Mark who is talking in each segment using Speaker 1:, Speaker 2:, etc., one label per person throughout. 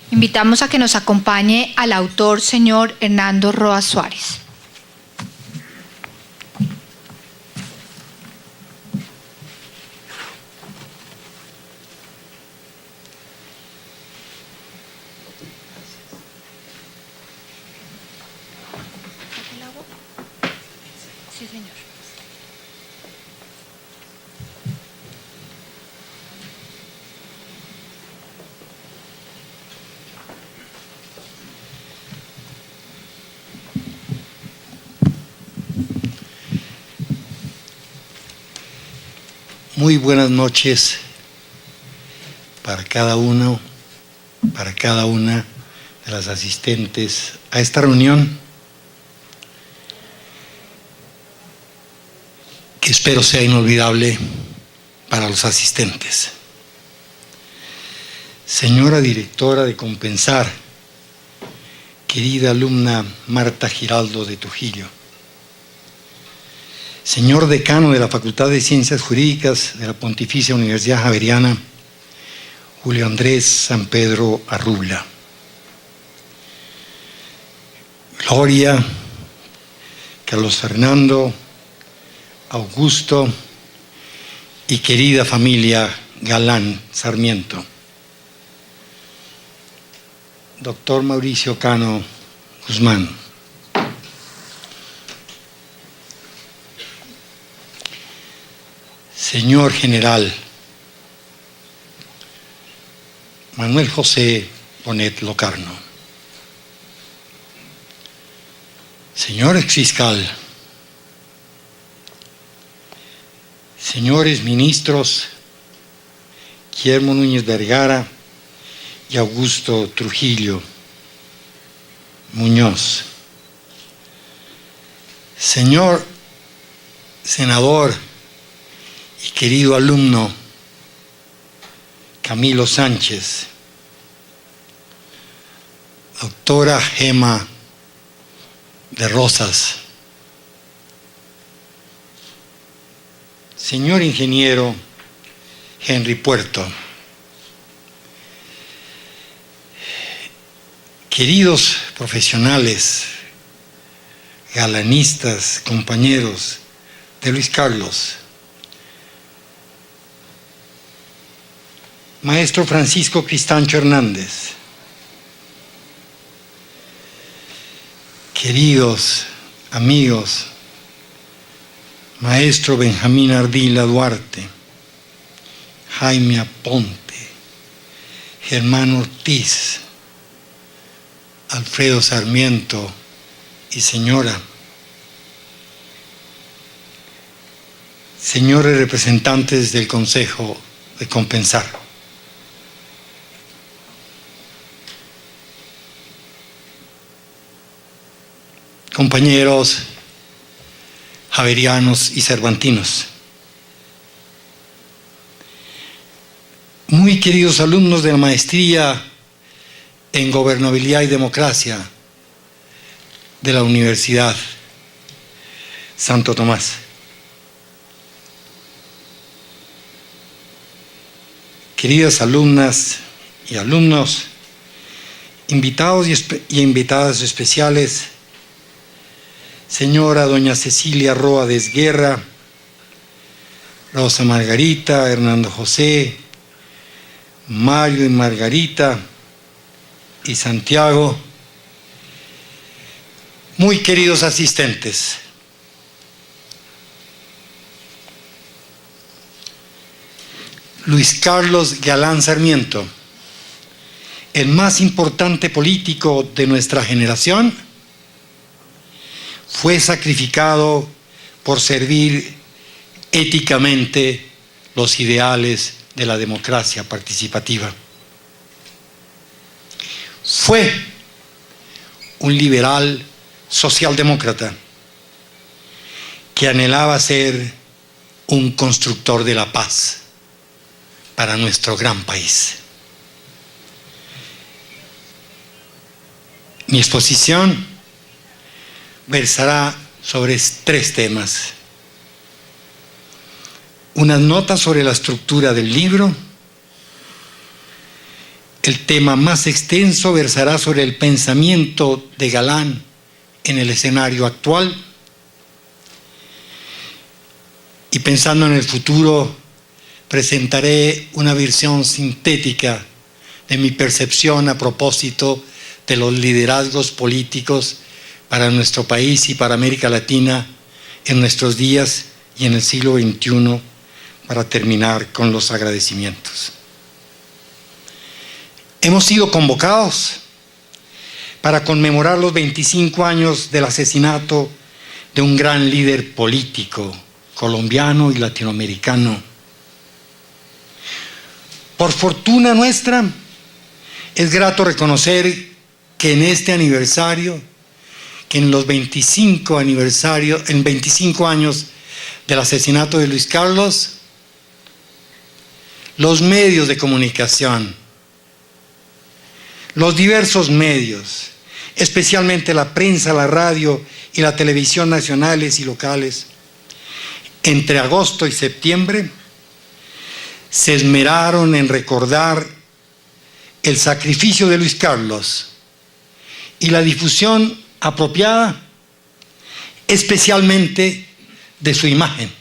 Speaker 1: Invitamos a que nos acompañe al autor, señor Hernando Roa Suárez. Sí, señor.
Speaker 2: Muy buenas noches para cada uno, para cada una de las asistentes a esta reunión, que espero sea inolvidable para los asistentes. Señora directora de Compensar, querida alumna Marta Giraldo de Trujillo, señor decano de la Facultad de Ciencias Jurídicas de la Pontificia Universidad Javeriana, Julio Andrés San Pedro Arrubla, Gloria, Carlos Fernando, Augusto y querida familia Galán Sarmiento, doctor Mauricio Cano Guzmán, señor general Manuel José Bonet Locarno, señor exfiscal, señores ministros Guillermo Núñez Vergara y Augusto Trujillo Muñoz, señor senador y querido alumno Camilo Sánchez, doctora Gema de Rosas, señor ingeniero Henry Puerto, queridos profesionales, galanistas, compañeros de Luis Carlos, maestro Francisco Cristancho Hernández, queridos amigos, maestro Benjamín Ardila Duarte, Jaime Aponte, Germán Ortiz, Alfredo Sarmiento y señora, señores representantes del Consejo de Compensar, compañeros javerianos y cervantinos, muy queridos alumnos de la maestría en Gobernabilidad y Democracia de la Universidad Santo Tomás, queridas alumnas y alumnos, invitados y invitadas especiales, señora doña Cecilia Roa Desguerra, Rosa Margarita, Hernando José, Mario y Margarita y Santiago, muy queridos asistentes, Luis Carlos Galán Sarmiento, el más importante político de nuestra generación, fue sacrificado por servir éticamente los ideales de la democracia participativa. Fue un liberal socialdemócrata que anhelaba ser un constructor de la paz para nuestro gran país. Mi exposición versará sobre 3 temas: unas notas sobre la estructura del libro, el tema más extenso versará sobre el pensamiento de Galán en el escenario actual. Y pensando en el futuro, presentaré una versión sintética de mi percepción a propósito de los liderazgos políticos para nuestro país y para América Latina en nuestros días y en el siglo XXI, para terminar con los agradecimientos. Hemos sido convocados para conmemorar los 25 años del asesinato de un gran líder político colombiano y latinoamericano. Por fortuna nuestra, es grato reconocer que en este aniversario, que en los 25 años del asesinato de Luis Carlos, los medios de comunicación, los diversos medios, especialmente la prensa, la radio y la televisión nacionales y locales, entre agosto y septiembre, se esmeraron en recordar el sacrificio de Luis Carlos y la difusión apropiada, especialmente de su imagen.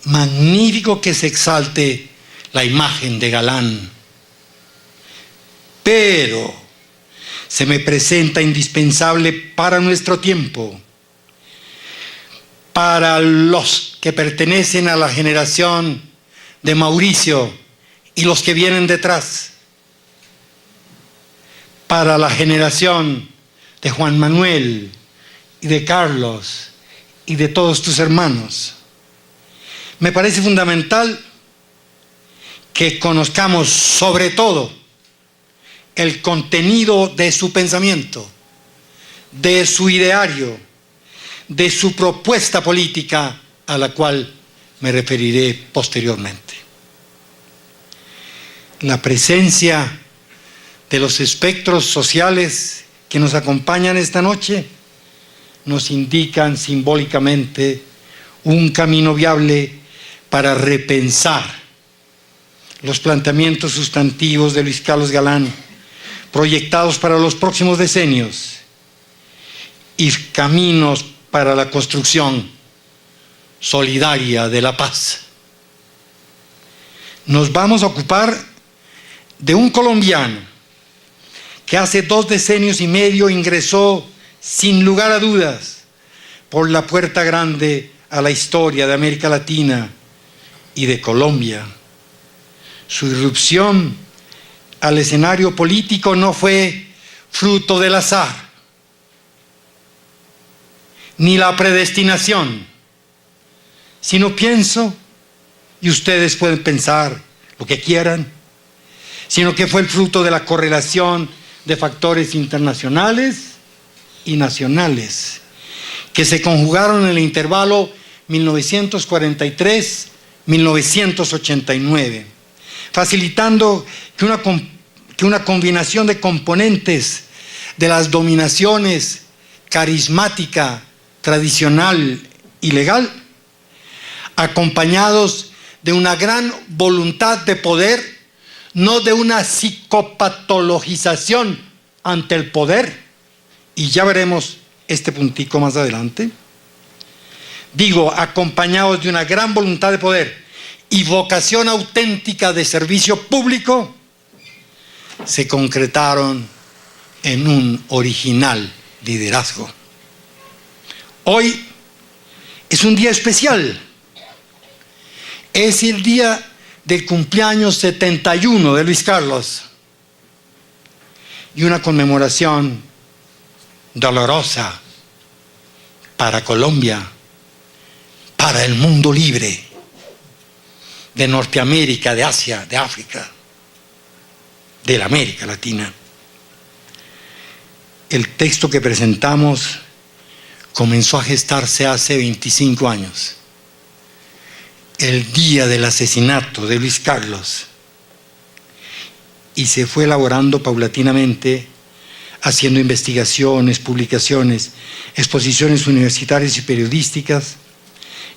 Speaker 2: Magnífico que se exalte la imagen de Galán, pero se me presenta indispensable para nuestro tiempo, para los que pertenecen a la generación de Mauricio y los que vienen detrás, para la generación de Juan Manuel y de Carlos y de todos tus hermanos. Me parece fundamental que conozcamos sobre todo el contenido de su pensamiento, de su ideario, de su propuesta política, a la cual me referiré posteriormente. La presencia de los espectros sociales que nos acompañan esta noche nos indican simbólicamente un camino viable para repensar los planteamientos sustantivos de Luis Carlos Galán, proyectados para los próximos decenios, y caminos para la construcción solidaria de la paz. Nos vamos a ocupar de un colombiano que hace 2 decenios y medio ingresó sin lugar a dudas por la puerta grande a la historia de América Latina y de Colombia. Su irrupción al escenario político no fue fruto del azar, ni la predestinación, sino pienso, y ustedes pueden pensar lo que quieran, sino que fue el fruto de la correlación de factores internacionales y nacionales que se conjugaron en el intervalo 1943-1989, facilitando que una combinación de componentes de las dominaciones carismática, tradicional y legal, acompañados de una gran voluntad de poder, no de una psicopatologización ante el poder, y ya veremos este puntico más adelante. Digo, acompañados de una gran voluntad de poder y vocación auténtica de servicio público, se concretaron en un original liderazgo. Hoy es un día especial. Es el día del cumpleaños 71 de Luis Carlos y una conmemoración dolorosa para Colombia, para el mundo libre de Norteamérica, de Asia, de África, de la América Latina. El texto que presentamos comenzó a gestarse hace 25 años, el día del asesinato de Luis Carlos, y se fue elaborando paulatinamente, haciendo investigaciones, publicaciones, exposiciones universitarias y periodísticas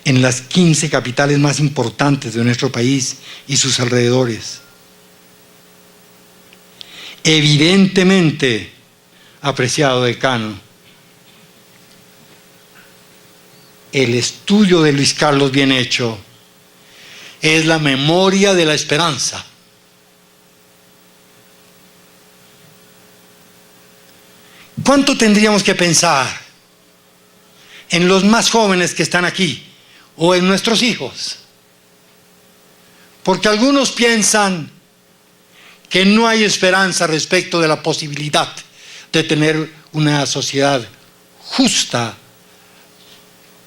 Speaker 2: en las 15 capitales más importantes de nuestro país y sus alrededores. evidentemente, apreciado decano, el estudio de Luis Carlos bien hecho es la memoria de la esperanza. ¿Cuánto tendríamos que pensar en los más jóvenes que están aquí o en nuestros hijos? Porque algunos piensan que no hay esperanza respecto de la posibilidad de tener una sociedad justa,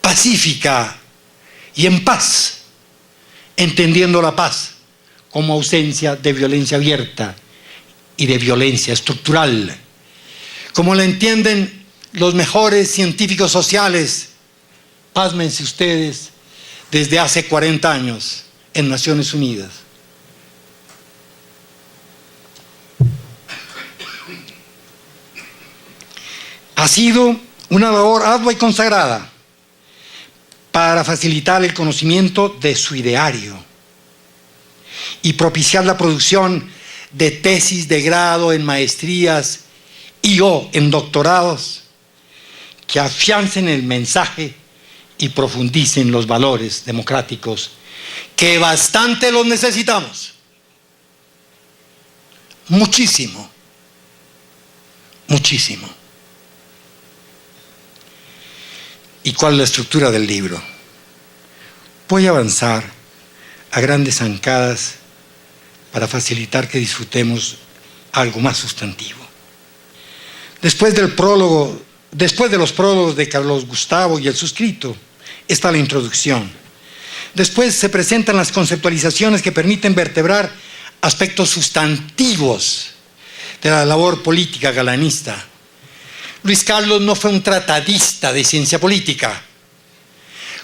Speaker 2: pacífica y en paz, entendiendo la paz como ausencia de violencia abierta y de violencia estructural, como la entienden los mejores científicos sociales, pásmense ustedes, desde hace 40 años en Naciones Unidas. Ha sido una labor ardua y consagrada para facilitar el conocimiento de su ideario y propiciar la producción de tesis de grado en maestrías y o en doctorados que afiancen el mensaje y profundicen los valores democráticos que bastante los necesitamos. Muchísimo, muchísimo. ¿Y cuál es la estructura del libro? Voy a avanzar a grandes zancadas para facilitar que disfrutemos algo más sustantivo. Después de los prólogos de Carlos Gustavo y el suscrito, está la introducción. Después se presentan las conceptualizaciones que permiten vertebrar aspectos sustantivos de la labor política galanista. Luis Carlos no fue un tratadista de ciencia política.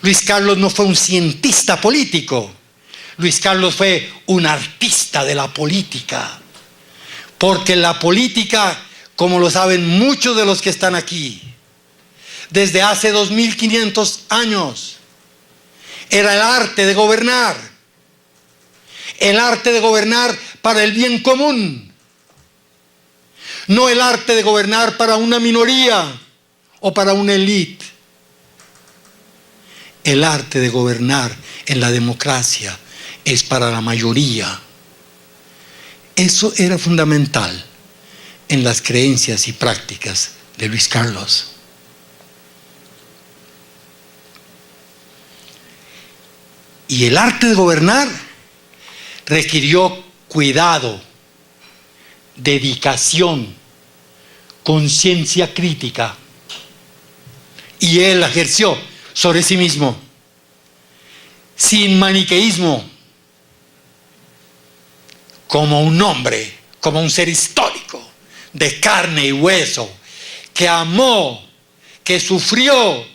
Speaker 2: Luis Carlos no fue un cientista político. Luis Carlos fue un artista de la política. Porque la política, como lo saben muchos de los que están aquí, desde hace 2500 años, era el arte de gobernar. El arte de gobernar para el bien común. No el arte de gobernar para una minoría o para una élite. El arte de gobernar en la democracia es para la mayoría. Eso era fundamental en las creencias y prácticas de Luis Carlos. Y el arte de gobernar requirió cuidado, dedicación, conciencia crítica. Y él la ejerció sobre sí mismo, sin maniqueísmo, como un hombre, como un ser histórico, de carne y hueso, que amó, que sufrió,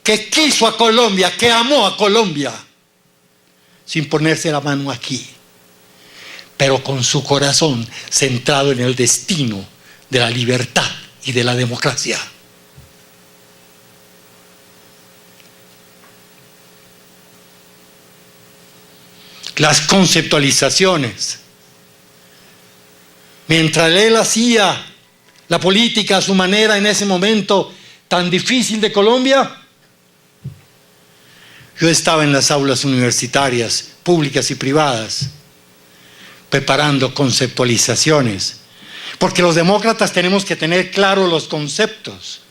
Speaker 2: que quiso a Colombia, que amó a Colombia, sin ponerse la mano aquí, pero con su corazón centrado en el destino de la libertad y de la democracia. Las conceptualizaciones. Mientras él hacía la política a su manera en ese momento tan difícil de Colombia, yo estaba en las aulas universitarias, públicas y privadas, preparando conceptualizaciones. Porque los demócratas tenemos que tener claros los conceptos.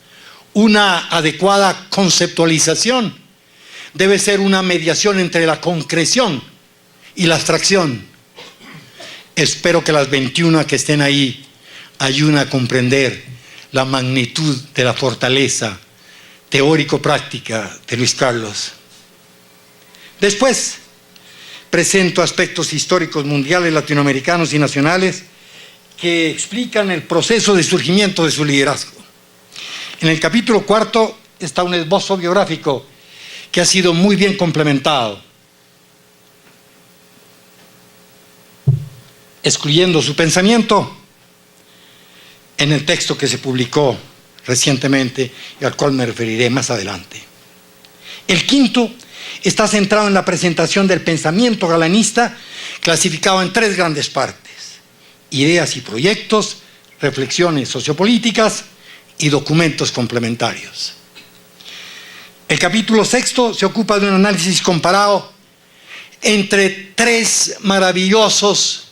Speaker 2: Una adecuada conceptualización debe ser una mediación entre la concreción y la abstracción. Espero que las 21 que estén ahí ayuden a comprender la magnitud de la fortaleza teórico-práctica de Luis Carlos. Después presento aspectos históricos mundiales, latinoamericanos y nacionales que explican el proceso de surgimiento de su liderazgo. En el capítulo 4 está un esbozo biográfico que ha sido muy bien complementado, excluyendo su pensamiento en el texto que se publicó recientemente y al cual me referiré más adelante. El quinto está centrado en la presentación del pensamiento galanista, clasificado en 3 grandes partes: ideas y proyectos, reflexiones sociopolíticas y documentos complementarios. El capítulo 6 se ocupa de un análisis comparado entre tres maravillosos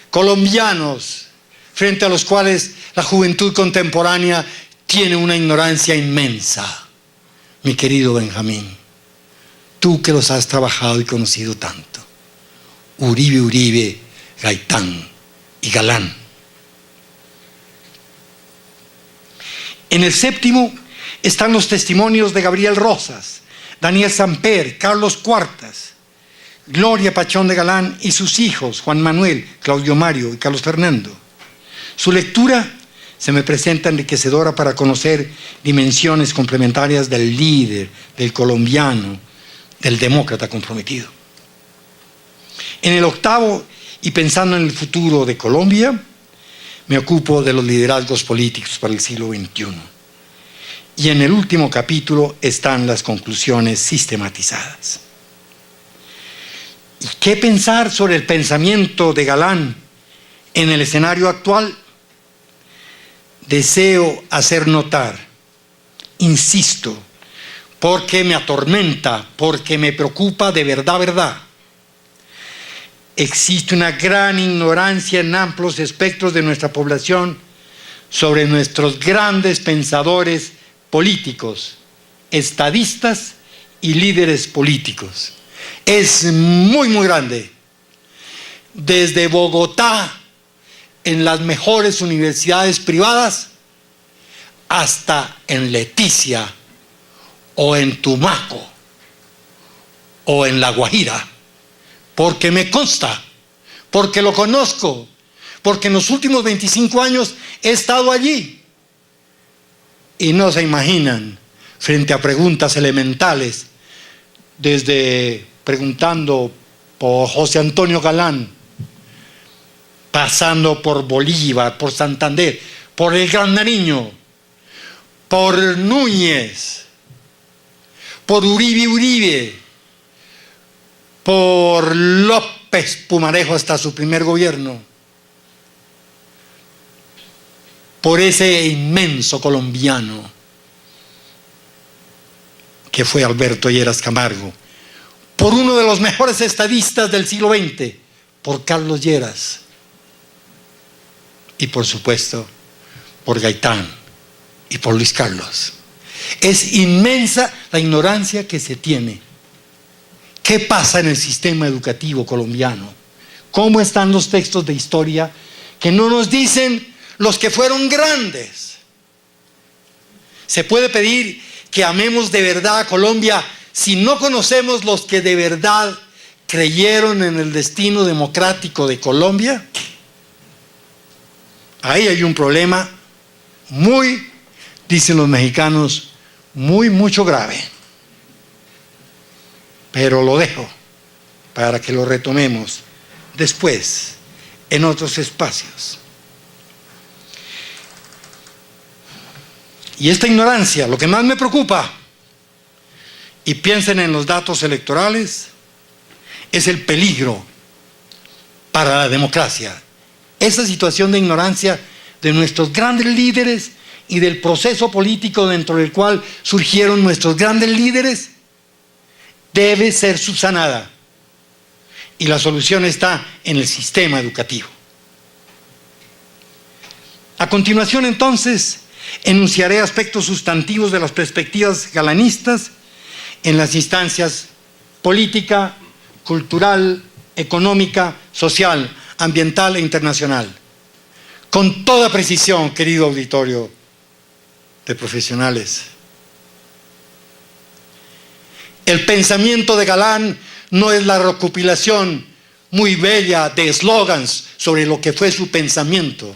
Speaker 2: colombianos frente a los cuales la juventud contemporánea tiene una ignorancia inmensa. Mi querido Benjamín, tú que los has trabajado y conocido tanto, Uribe, Gaitán y Galán. En el 7º están los testimonios de Gabriel Rosas, Daniel Samper, Carlos Cuartas, Gloria Pachón de Galán y sus hijos, Juan Manuel, Claudio Mario y Carlos Fernando. Su lectura se me presenta enriquecedora para conocer dimensiones complementarias del líder, del colombiano, del demócrata comprometido. En el 8º, y pensando en el futuro de Colombia, me ocupo de los liderazgos políticos para el siglo XXI. Y en el último capítulo están las conclusiones sistematizadas. ¿Y qué pensar sobre el pensamiento de Galán en el escenario actual? Deseo hacer notar, insisto, porque me atormenta, porque me preocupa de verdad. Existe una gran ignorancia en amplios espectros de nuestra población sobre nuestros grandes pensadores políticos, estadistas y líderes políticos. Es muy grande. Desde Bogotá, en las mejores universidades privadas, hasta en Leticia, o en Tumaco, o en La Guajira. Porque me consta, porque lo conozco, porque en los últimos 25 años he estado allí. Y no se imaginan, frente a preguntas elementales, desde preguntando por José Antonio Galán, pasando por Bolívar, por Santander, por el Gran Nariño, por Núñez, por Uribe, por López Pumarejo hasta su primer gobierno, por ese inmenso colombiano que fue Alberto Lleras Camargo, por uno de los mejores estadistas del siglo XX, por Carlos Lleras, y por supuesto por Gaitán y por Luis Carlos. Es inmensa la ignorancia que se tiene. ¿Qué pasa en el sistema educativo colombiano? ¿Cómo están los textos de historia que no nos dicen los que fueron grandes? ¿Se puede pedir que amemos de verdad a Colombia si no conocemos los que de verdad creyeron en el destino democrático de Colombia? Ahí hay un problema muy, dicen los mexicanos, mucho grave. Pero lo dejo para que lo retomemos después en otros espacios. Y esta ignorancia, lo que más me preocupa, y piensen en los datos electorales, es el peligro para la democracia. Esa situación de ignorancia de nuestros grandes líderes y del proceso político dentro del cual surgieron nuestros grandes líderes debe ser subsanada. Y la solución está en el sistema educativo. A continuación, entonces, enunciaré aspectos sustantivos de las perspectivas galanistas en las instancias política, cultural, económica, social, ambiental e internacional. Con toda precisión, querido auditorio de profesionales. El pensamiento de Galán no es la recopilación muy bella de eslogans sobre lo que fue su pensamiento.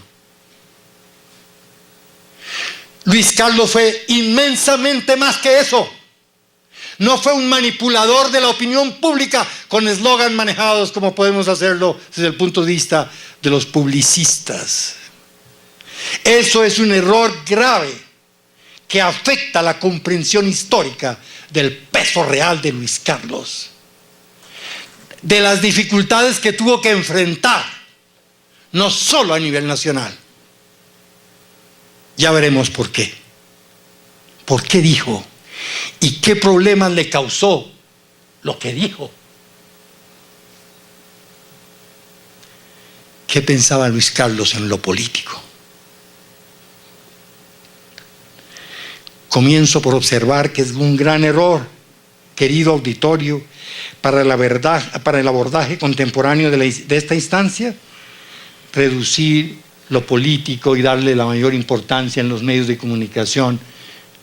Speaker 2: Luis Carlos fue inmensamente más que eso. No fue un manipulador de la opinión pública con eslogans manejados como podemos hacerlo desde el punto de vista de los publicistas. Eso es un error grave que afecta la comprensión histórica del peso real de Luis Carlos, de las dificultades que tuvo que enfrentar no solo a nivel nacional. Ya veremos por qué. ¿Por qué dijo? ¿Y qué problemas le causó lo que dijo? ¿Qué pensaba Luis Carlos en lo político? Comienzo por observar que es un gran error, querido auditorio, para el abordaje contemporáneo de esta instancia, reducir lo político y darle la mayor importancia en los medios de comunicación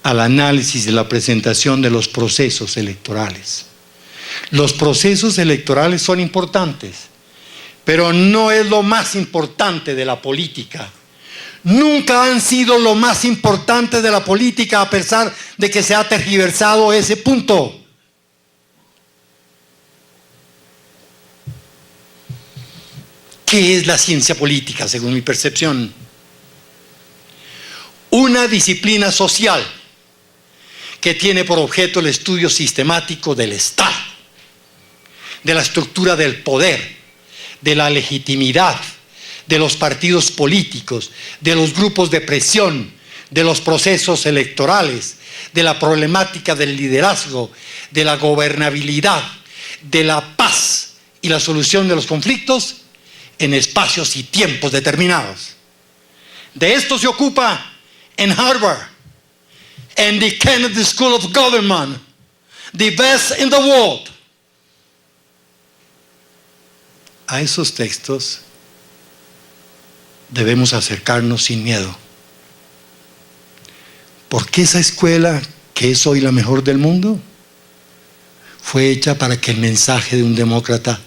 Speaker 2: al análisis de la presentación de los procesos electorales. Los procesos electorales son importantes, pero no es lo más importante de la política. Nunca han sido lo más importante de la política, a pesar de que se ha tergiversado ese punto. ¿Qué es la ciencia política, según mi percepción? Una disciplina social que tiene por objeto el estudio sistemático del Estado, de la estructura del poder, de la legitimidad, de los partidos políticos, de los grupos de presión, de los procesos electorales, de la problemática del liderazgo, de la gobernabilidad, de la paz y la solución de los conflictos en espacios y tiempos determinados. De esto se ocupa en Harvard, en the Kennedy School of Government, the best in the world. A esos textos debemos acercarnos sin miedo, porque esa escuela, que es hoy la mejor del mundo, fue hecha para que el mensaje de un demócrata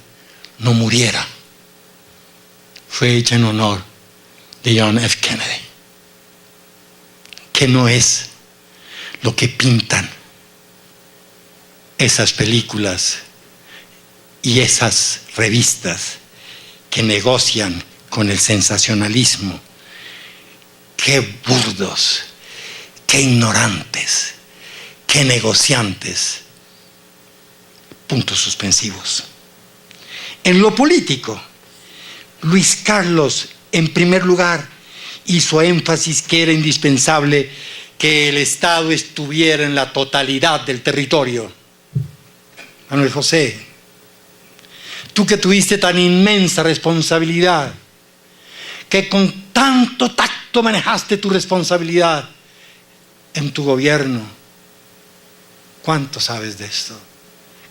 Speaker 2: no muriera. Fue hecha en honor de John F. Kennedy, que no es lo que pintan esas películas y esas revistas que negocian con el sensacionalismo. Qué burdos, qué ignorantes, qué negociantes. Puntos suspensivos. En lo político, Luis Carlos, en primer lugar, hizo énfasis que era indispensable que el Estado estuviera en la totalidad del territorio. Manuel José, tú que tuviste tan inmensa responsabilidad, que con tanto tacto manejaste tu responsabilidad en tu gobierno, ¿cuánto sabes de esto?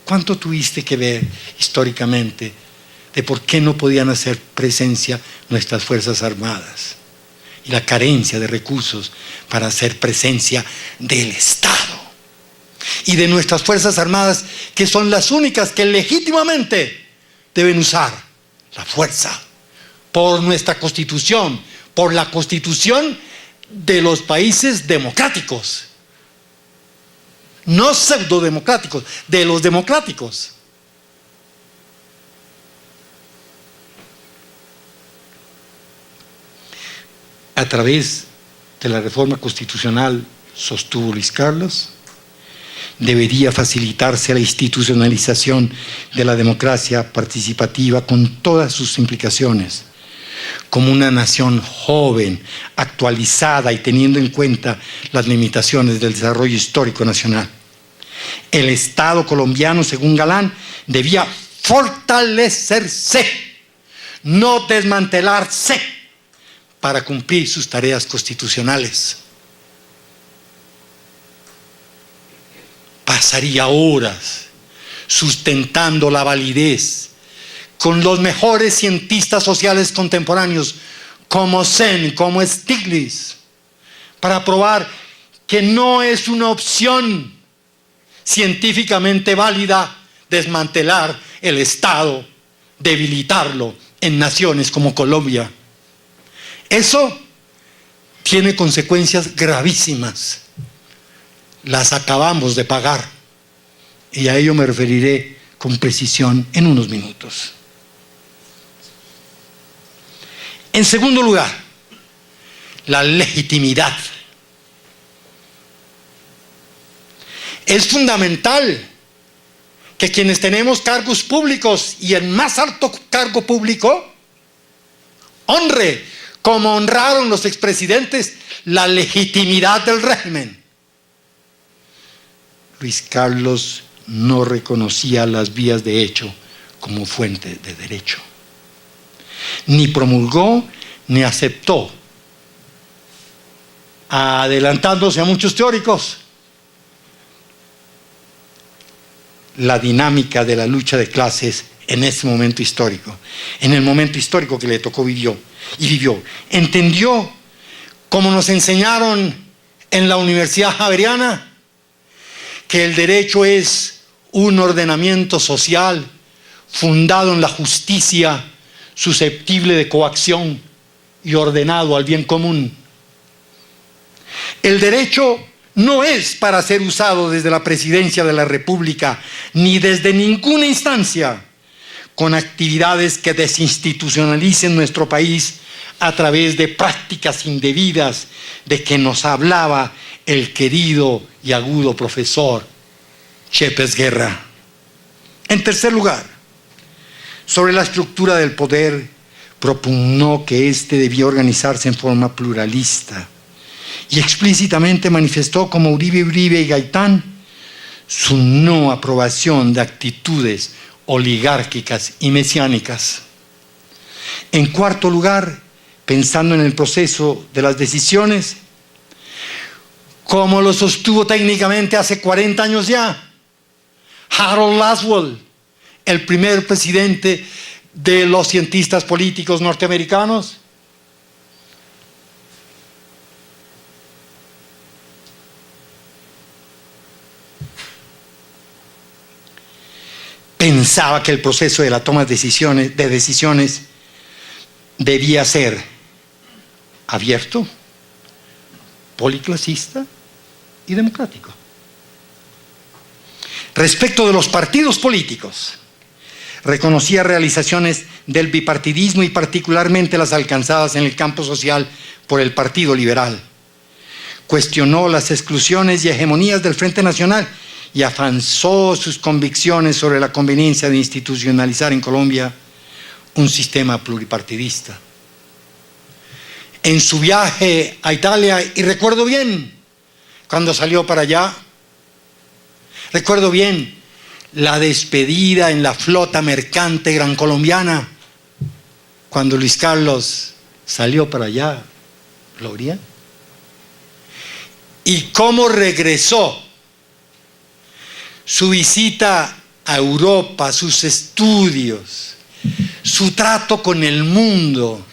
Speaker 2: ¿Cuánto tuviste que ver históricamente de por qué no podían hacer presencia nuestras Fuerzas Armadas y la carencia de recursos para hacer presencia del Estado y de nuestras Fuerzas Armadas, que son las únicas que legítimamente deben usar la fuerza por nuestra Constitución, por la Constitución de los países democráticos, no pseudodemocráticos, de los democráticos. A través de la reforma constitucional, sostuvo Luis Carlos, debería facilitarse la institucionalización de la democracia participativa con todas sus implicaciones, como una nación joven, actualizada y teniendo en cuenta las limitaciones del desarrollo histórico nacional. El Estado colombiano, según Galán, debía fortalecerse, no desmantelarse, para cumplir sus tareas constitucionales. Pasaría horas sustentando la validez con los mejores cientistas sociales contemporáneos, como Sen, como Stiglitz, para probar que no es una opción científicamente válida desmantelar el Estado, debilitarlo en naciones como Colombia. Eso tiene consecuencias gravísimas. Las acabamos de pagar y a ello me referiré con precisión en unos minutos. En segundo lugar, la legitimidad. Es fundamental que quienes tenemos cargos públicos y el más alto cargo público honre, como honraron los expresidentes, la legitimidad del régimen. Luis Carlos no reconocía las vías de hecho como fuente de derecho. Ni promulgó ni aceptó, adelantándose a muchos teóricos, la dinámica de la lucha de clases en ese momento histórico. En el momento histórico que le tocó vivió. Entendió, como nos enseñaron en la Universidad Javeriana, que el derecho es un ordenamiento social fundado en la justicia, susceptible de coacción y ordenado al bien común. El derecho no es para ser usado desde la Presidencia de la República ni desde ninguna instancia con actividades que desinstitucionalicen nuestro país a través de prácticas indebidas de que nos hablaba el querido y agudo profesor Yepes Guerra. En tercer lugar, sobre la estructura del poder, propugnó que éste debía organizarse en forma pluralista y explícitamente manifestó como Uribe y Gaitán su no aprobación de actitudes oligárquicas y mesiánicas. En cuarto lugar, pensando en el proceso de las decisiones, como lo sostuvo técnicamente hace 40 años ya Harold Laswell, el primer presidente de los cientistas políticos norteamericanos, pensaba que el proceso de la toma de decisiones debía ser abierto, policlasista y democrático. Respecto de los partidos políticos, reconocía realizaciones del bipartidismo y particularmente las alcanzadas en el campo social por el Partido Liberal. Cuestionó las exclusiones y hegemonías del Frente Nacional y afianzó sus convicciones sobre la conveniencia de institucionalizar en Colombia un sistema pluripartidista. En su viaje a Italia, y recuerdo bien cuando salió para allá, recuerdo bien la despedida en la flota mercante gran colombiana cuando Luis Carlos salió para allá, Gloria, y cómo regresó. Su visita a Europa, sus estudios, su trato con el mundo,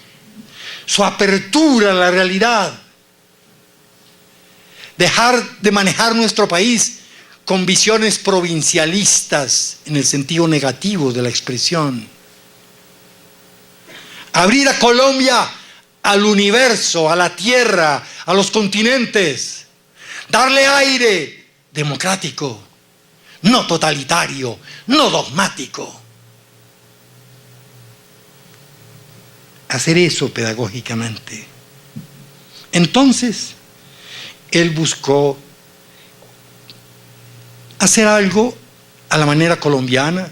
Speaker 2: su apertura a la realidad, dejar de manejar nuestro país con visiones provincialistas en el sentido negativo de la expresión. Abrir a Colombia al universo, a la tierra, a los continentes. Darle aire democrático, no totalitario, no dogmático. Hacer eso pedagógicamente. Entonces, él buscó hacer algo a la manera colombiana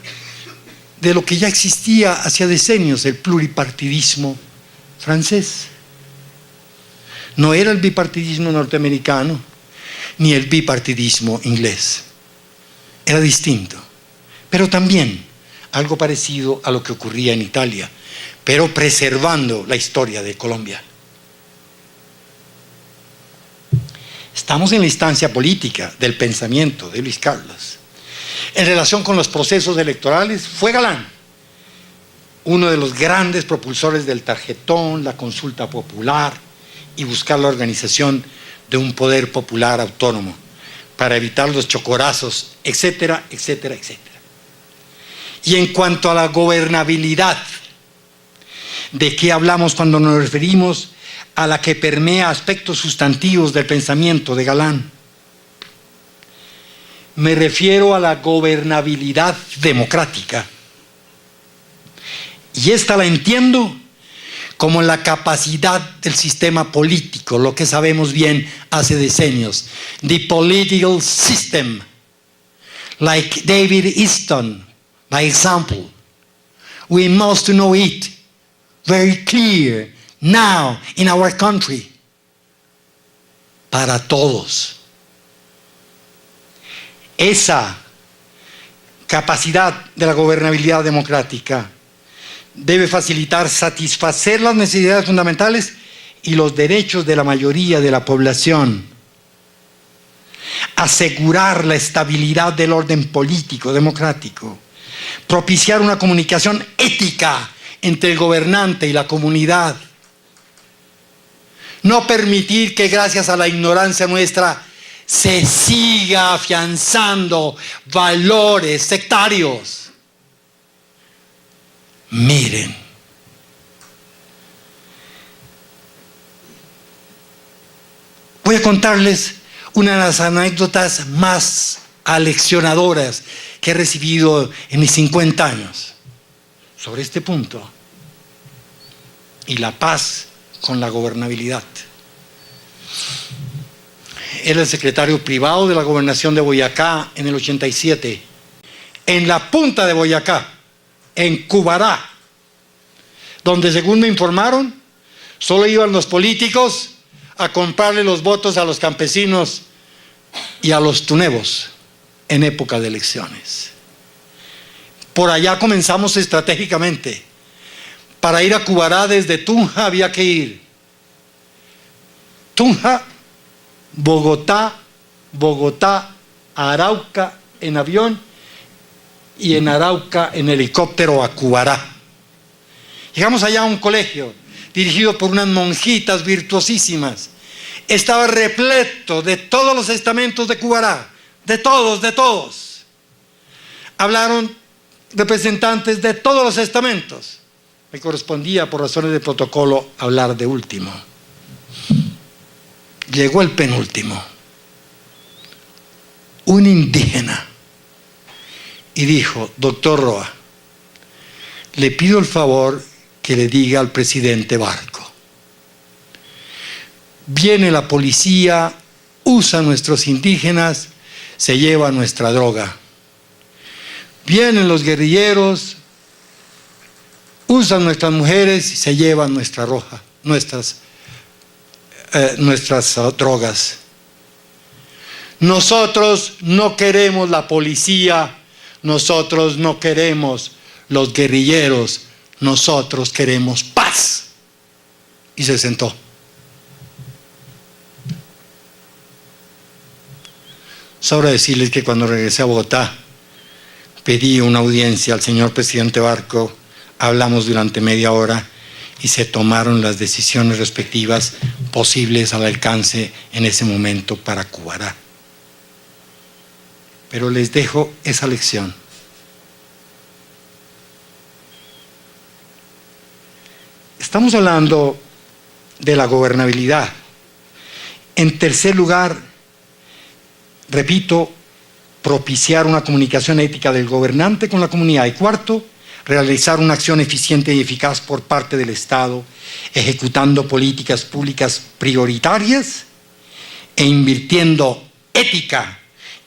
Speaker 2: de lo que ya existía hacía decenios, el pluripartidismo francés. No era el bipartidismo norteamericano ni el bipartidismo inglés. Era distinto, pero también algo parecido a lo que ocurría en Italia, pero preservando la historia de Colombia. Estamos en la instancia política del pensamiento de Luis Carlos. En relación con los procesos electorales, fue Galán, uno de los grandes propulsores del tarjetón, la consulta popular y buscar la organización de un poder popular autónomo para evitar los chocorazos, etcétera, etcétera, etcétera. Y en cuanto a la gobernabilidad, ¿de qué hablamos cuando nos referimos a la que permea aspectos sustantivos del pensamiento de Galán? Me refiero a la gobernabilidad democrática. Y esta la entiendo como la capacidad del sistema político, lo que sabemos bien hace decenios. The political system, like David Easton, by example, we must know it very clear now in our country. Para todos. Esa capacidad de la gobernabilidad democrática debe facilitar satisfacer las necesidades fundamentales y los derechos de la mayoría de la población, asegurar la estabilidad del orden político democrático, propiciar una comunicación ética entre el gobernante y la comunidad, no permitir que gracias a la ignorancia nuestra se siga afianzando valores sectarios. Miren, voy a contarles una de las anécdotas más aleccionadoras que he recibido en mis 50 años sobre este punto y la paz con la gobernabilidad. Era el secretario privado de la gobernación de Boyacá en el 87, en la punta de Boyacá, en Cubará, donde según me informaron, solo iban los políticos a comprarle los votos a los campesinos y a los tunebos en época de elecciones. Por allá comenzamos estratégicamente. Para ir a Cubará desde Tunja había que ir Tunja, Bogotá, Arauca en avión y en Arauca en helicóptero a Cubará. Llegamos allá a un colegio dirigido por unas monjitas virtuosísimas. Estaba repleto de todos los estamentos de Cubará, de todos. Hablaron representantes de todos los estamentos. Me correspondía, por razones de protocolo, hablar de último. Llegó el penúltimo, un indígena, y dijo: doctor Roa, le pido el favor que le diga al presidente Barco, viene la policía, usa a nuestros indígenas, se lleva nuestra droga. Vienen los guerrilleros, usan nuestras mujeres y se llevan nuestras drogas. Nosotros no queremos la policía, nosotros no queremos los guerrilleros, nosotros queremos paz. Y se sentó. Sobra decirles que cuando regresé a Bogotá pedí una audiencia al señor presidente Barco, hablamos durante media hora y se tomaron las decisiones respectivas posibles al alcance en ese momento para Cubará. Pero les dejo esa lección. Estamos hablando de la gobernabilidad. En tercer lugar, repito, propiciar una comunicación ética del gobernante con la comunidad. Y cuarto, realizar una acción eficiente y eficaz por parte del Estado, ejecutando políticas públicas prioritarias e invirtiendo ética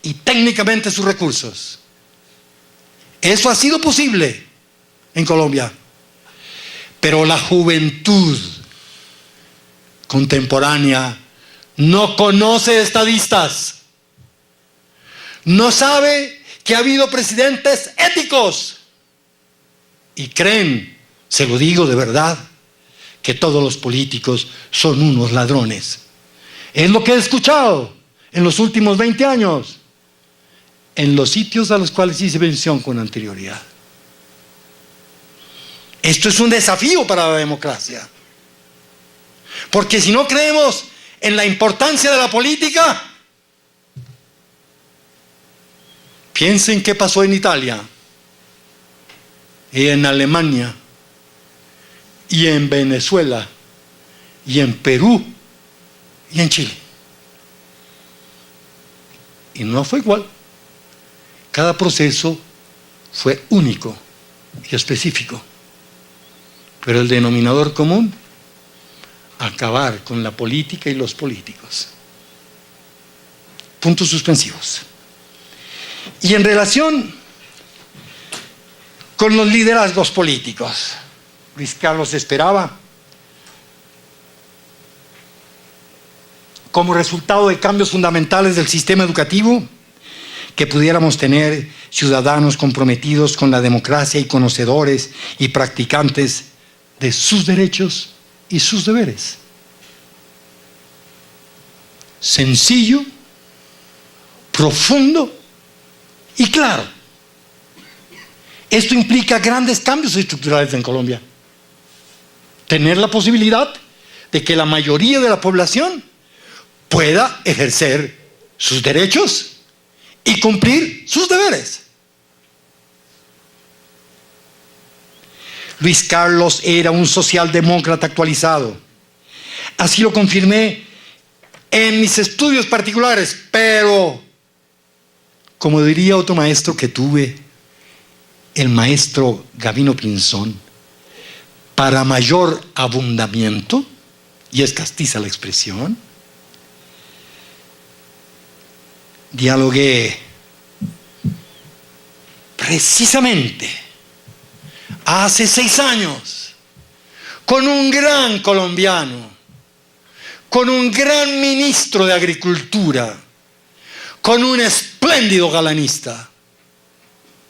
Speaker 2: y técnicamente sus recursos. Eso ha sido posible en Colombia, pero la juventud contemporánea no conoce estadistas, no sabe que ha habido presidentes éticos y creen, se lo digo de verdad, que todos los políticos son unos ladrones. Es lo que he escuchado en los últimos 20 años, en los sitios a los cuales hice mención con anterioridad. Esto es un desafío para la democracia. Porque si no creemos en la importancia de la política, piensen qué pasó en Italia, y en Alemania, y en Venezuela, y en Perú, y en Chile. Y no fue igual. Cada proceso fue único y específico. Pero el denominador común, acabar con la política y los políticos. Puntos suspensivos. Y en relación con los liderazgos políticos, Luis Carlos esperaba como resultado de cambios fundamentales del sistema educativo, que pudiéramos tener ciudadanos comprometidos con la democracia y conocedores y practicantes de sus derechos y sus deberes. Sencillo, profundo y claro. Esto implica grandes cambios estructurales en Colombia. Tener la posibilidad de que la mayoría de la población pueda ejercer sus derechos y cumplir sus deberes. Luis Carlos era un socialdemócrata actualizado. Así lo confirmé en mis estudios particulares, pero, como diría otro maestro que tuve, el maestro Gavino Pinzón, para mayor abundamiento, y es castiza la expresión, dialogué precisamente hace 6 años con un gran colombiano, con un gran ministro de Agricultura, con un espléndido galanista,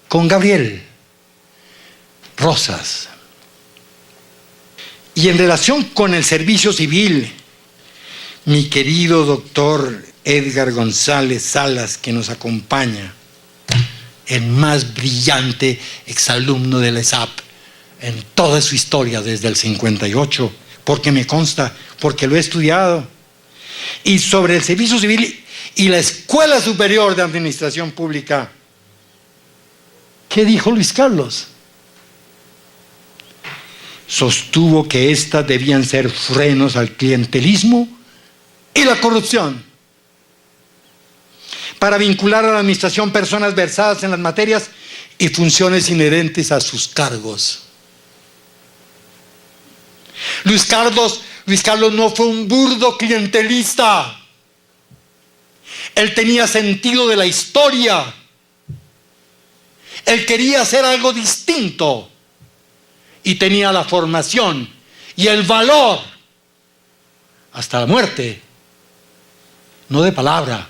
Speaker 2: con Gabriel Rosas. Y en relación con el servicio civil, mi querido doctor Edgar González Salas, que nos acompaña, el más brillante exalumno de la ESAP en toda su historia desde el 58, porque me consta, porque lo he estudiado. Y sobre el servicio civil y la Escuela Superior de Administración Pública, ¿qué dijo Luis Carlos? Sostuvo que éstas debían ser frenos al clientelismo y la corrupción, para vincular a la administración personas versadas en las materias y funciones inherentes a sus cargos. Luis Carlos no fue un burdo clientelista. Él tenía sentido de la historia. Él quería hacer algo distinto y tenía la formación y el valor hasta la muerte, no de palabra,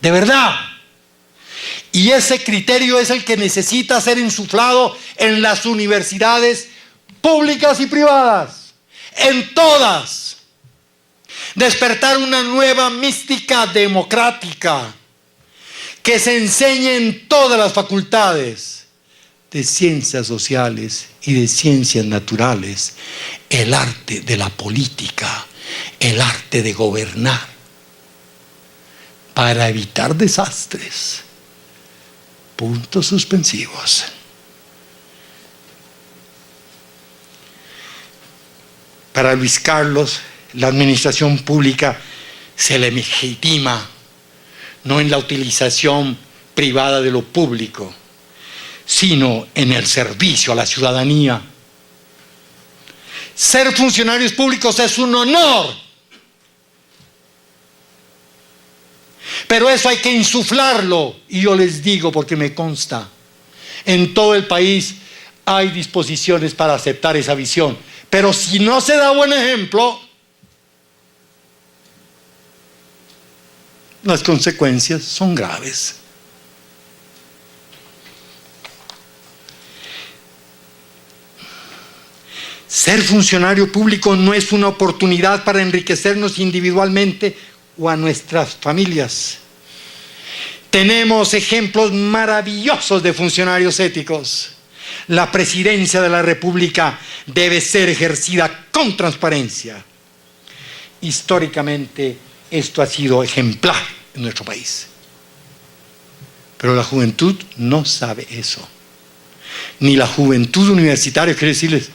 Speaker 2: de verdad. Y ese criterio es el que necesita ser insuflado en las universidades públicas y privadas, en todas. Despertar una nueva mística democrática que se enseñe en todas las facultades de ciencias sociales y de ciencias naturales, el arte de la política, el arte de gobernar, para evitar desastres. Puntos suspensivos. Para Luis Carlos, la administración pública se le legitima no en la utilización privada de lo público, sino en el servicio a la ciudadanía. Ser funcionarios públicos es un honor, pero eso hay que insuflarlo. Y yo les digo, porque me consta, en todo el país hay disposiciones para aceptar esa visión, pero si no se da buen ejemplo, las consecuencias son graves. Ser funcionario público no es una oportunidad para enriquecernos individualmente o a nuestras familias. Tenemos ejemplos maravillosos de funcionarios éticos. La presidencia de la República debe ser ejercida con transparencia. Históricamente, esto ha sido ejemplar en nuestro país. Pero la juventud no sabe eso. Ni la juventud universitaria, quiero decirles,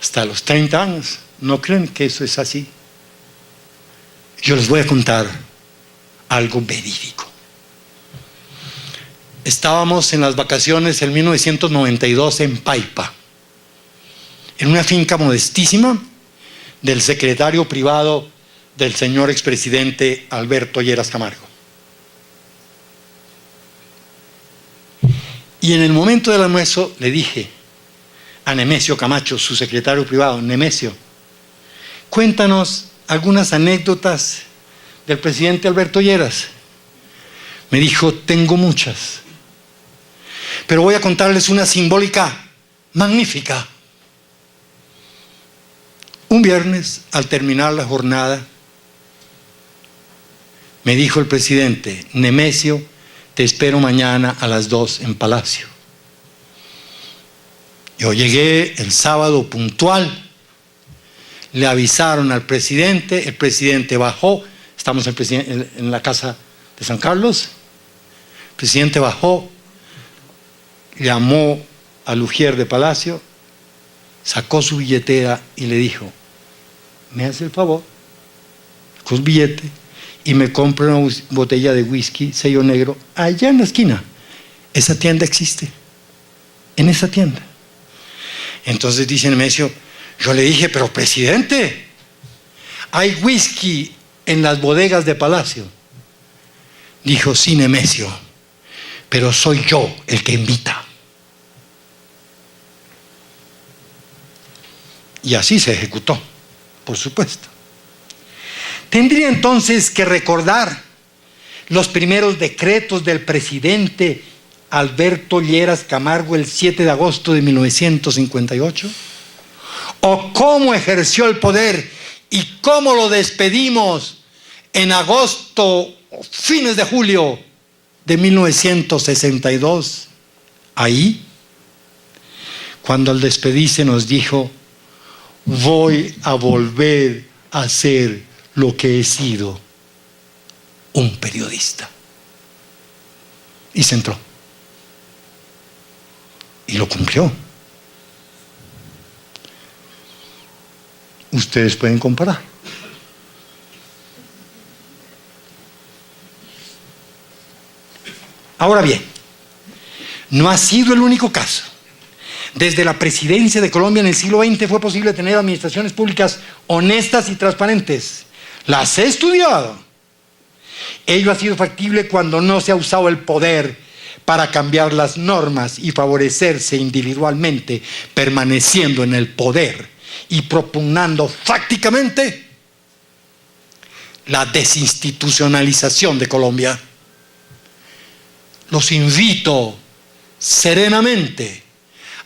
Speaker 2: hasta los 30 años, no creen que eso es así. Yo les voy a contar algo verídico. Estábamos en las vacaciones en 1992 en Paipa, en una finca modestísima del secretario privado del señor expresidente Alberto Lleras Camargo. Y en el momento del almuerzo le dije a Nemesio Camacho, su secretario privado: Nemesio, cuéntanos algunas anécdotas del presidente Alberto Lleras. Me dijo, tengo muchas, pero voy a contarles una simbólica magnífica. Un viernes, al terminar la jornada, me dijo el presidente, Nemesio, te espero mañana a las 2 en Palacio. Yo llegué el sábado puntual, le avisaron al presidente, el presidente bajó, estamos en la casa de San Carlos, el presidente bajó, llamó al ujier de Palacio, sacó su billetera y le dijo, me hace el favor, con su billete, y me compra una botella de whisky, sello negro, allá en la esquina. Esa tienda existe, en esa tienda. Entonces dice Nemesio, yo le dije, pero presidente, hay whisky en las bodegas de Palacio. Dijo, sí, Nemesio, pero soy yo el que invita. Y así se ejecutó, por supuesto. Tendría entonces que recordar los primeros decretos del presidente Alberto Lleras Camargo el 7 de agosto de 1958, o cómo ejerció el poder y cómo lo despedimos en agosto, fines de julio de 1962, ahí, cuando al despedirse nos dijo, voy a volver a ser lo que he sido, un periodista. Y se entró. Y lo cumplió. Ustedes pueden comparar. Ahora bien, no ha sido el único caso. Desde la presidencia de Colombia en el siglo XX fue posible tener administraciones públicas honestas y transparentes. Las he estudiado. Ello ha sido factible cuando no se ha usado el poder para cambiar las normas y favorecerse individualmente, permaneciendo en el poder y propugnando fácticamente la desinstitucionalización de Colombia. Los invito serenamente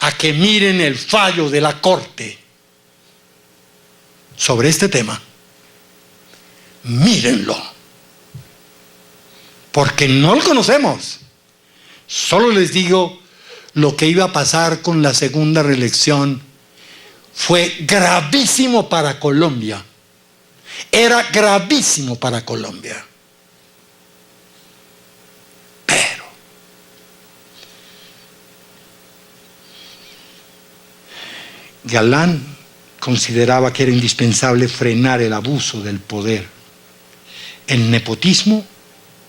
Speaker 2: a que miren el fallo de la Corte sobre este tema. Mírenlo, porque no lo conocemos. Solo les digo, lo que iba a pasar con la segunda reelección fue gravísimo para Colombia. Era gravísimo para Colombia. Pero Galán consideraba que era indispensable frenar el abuso del poder, el nepotismo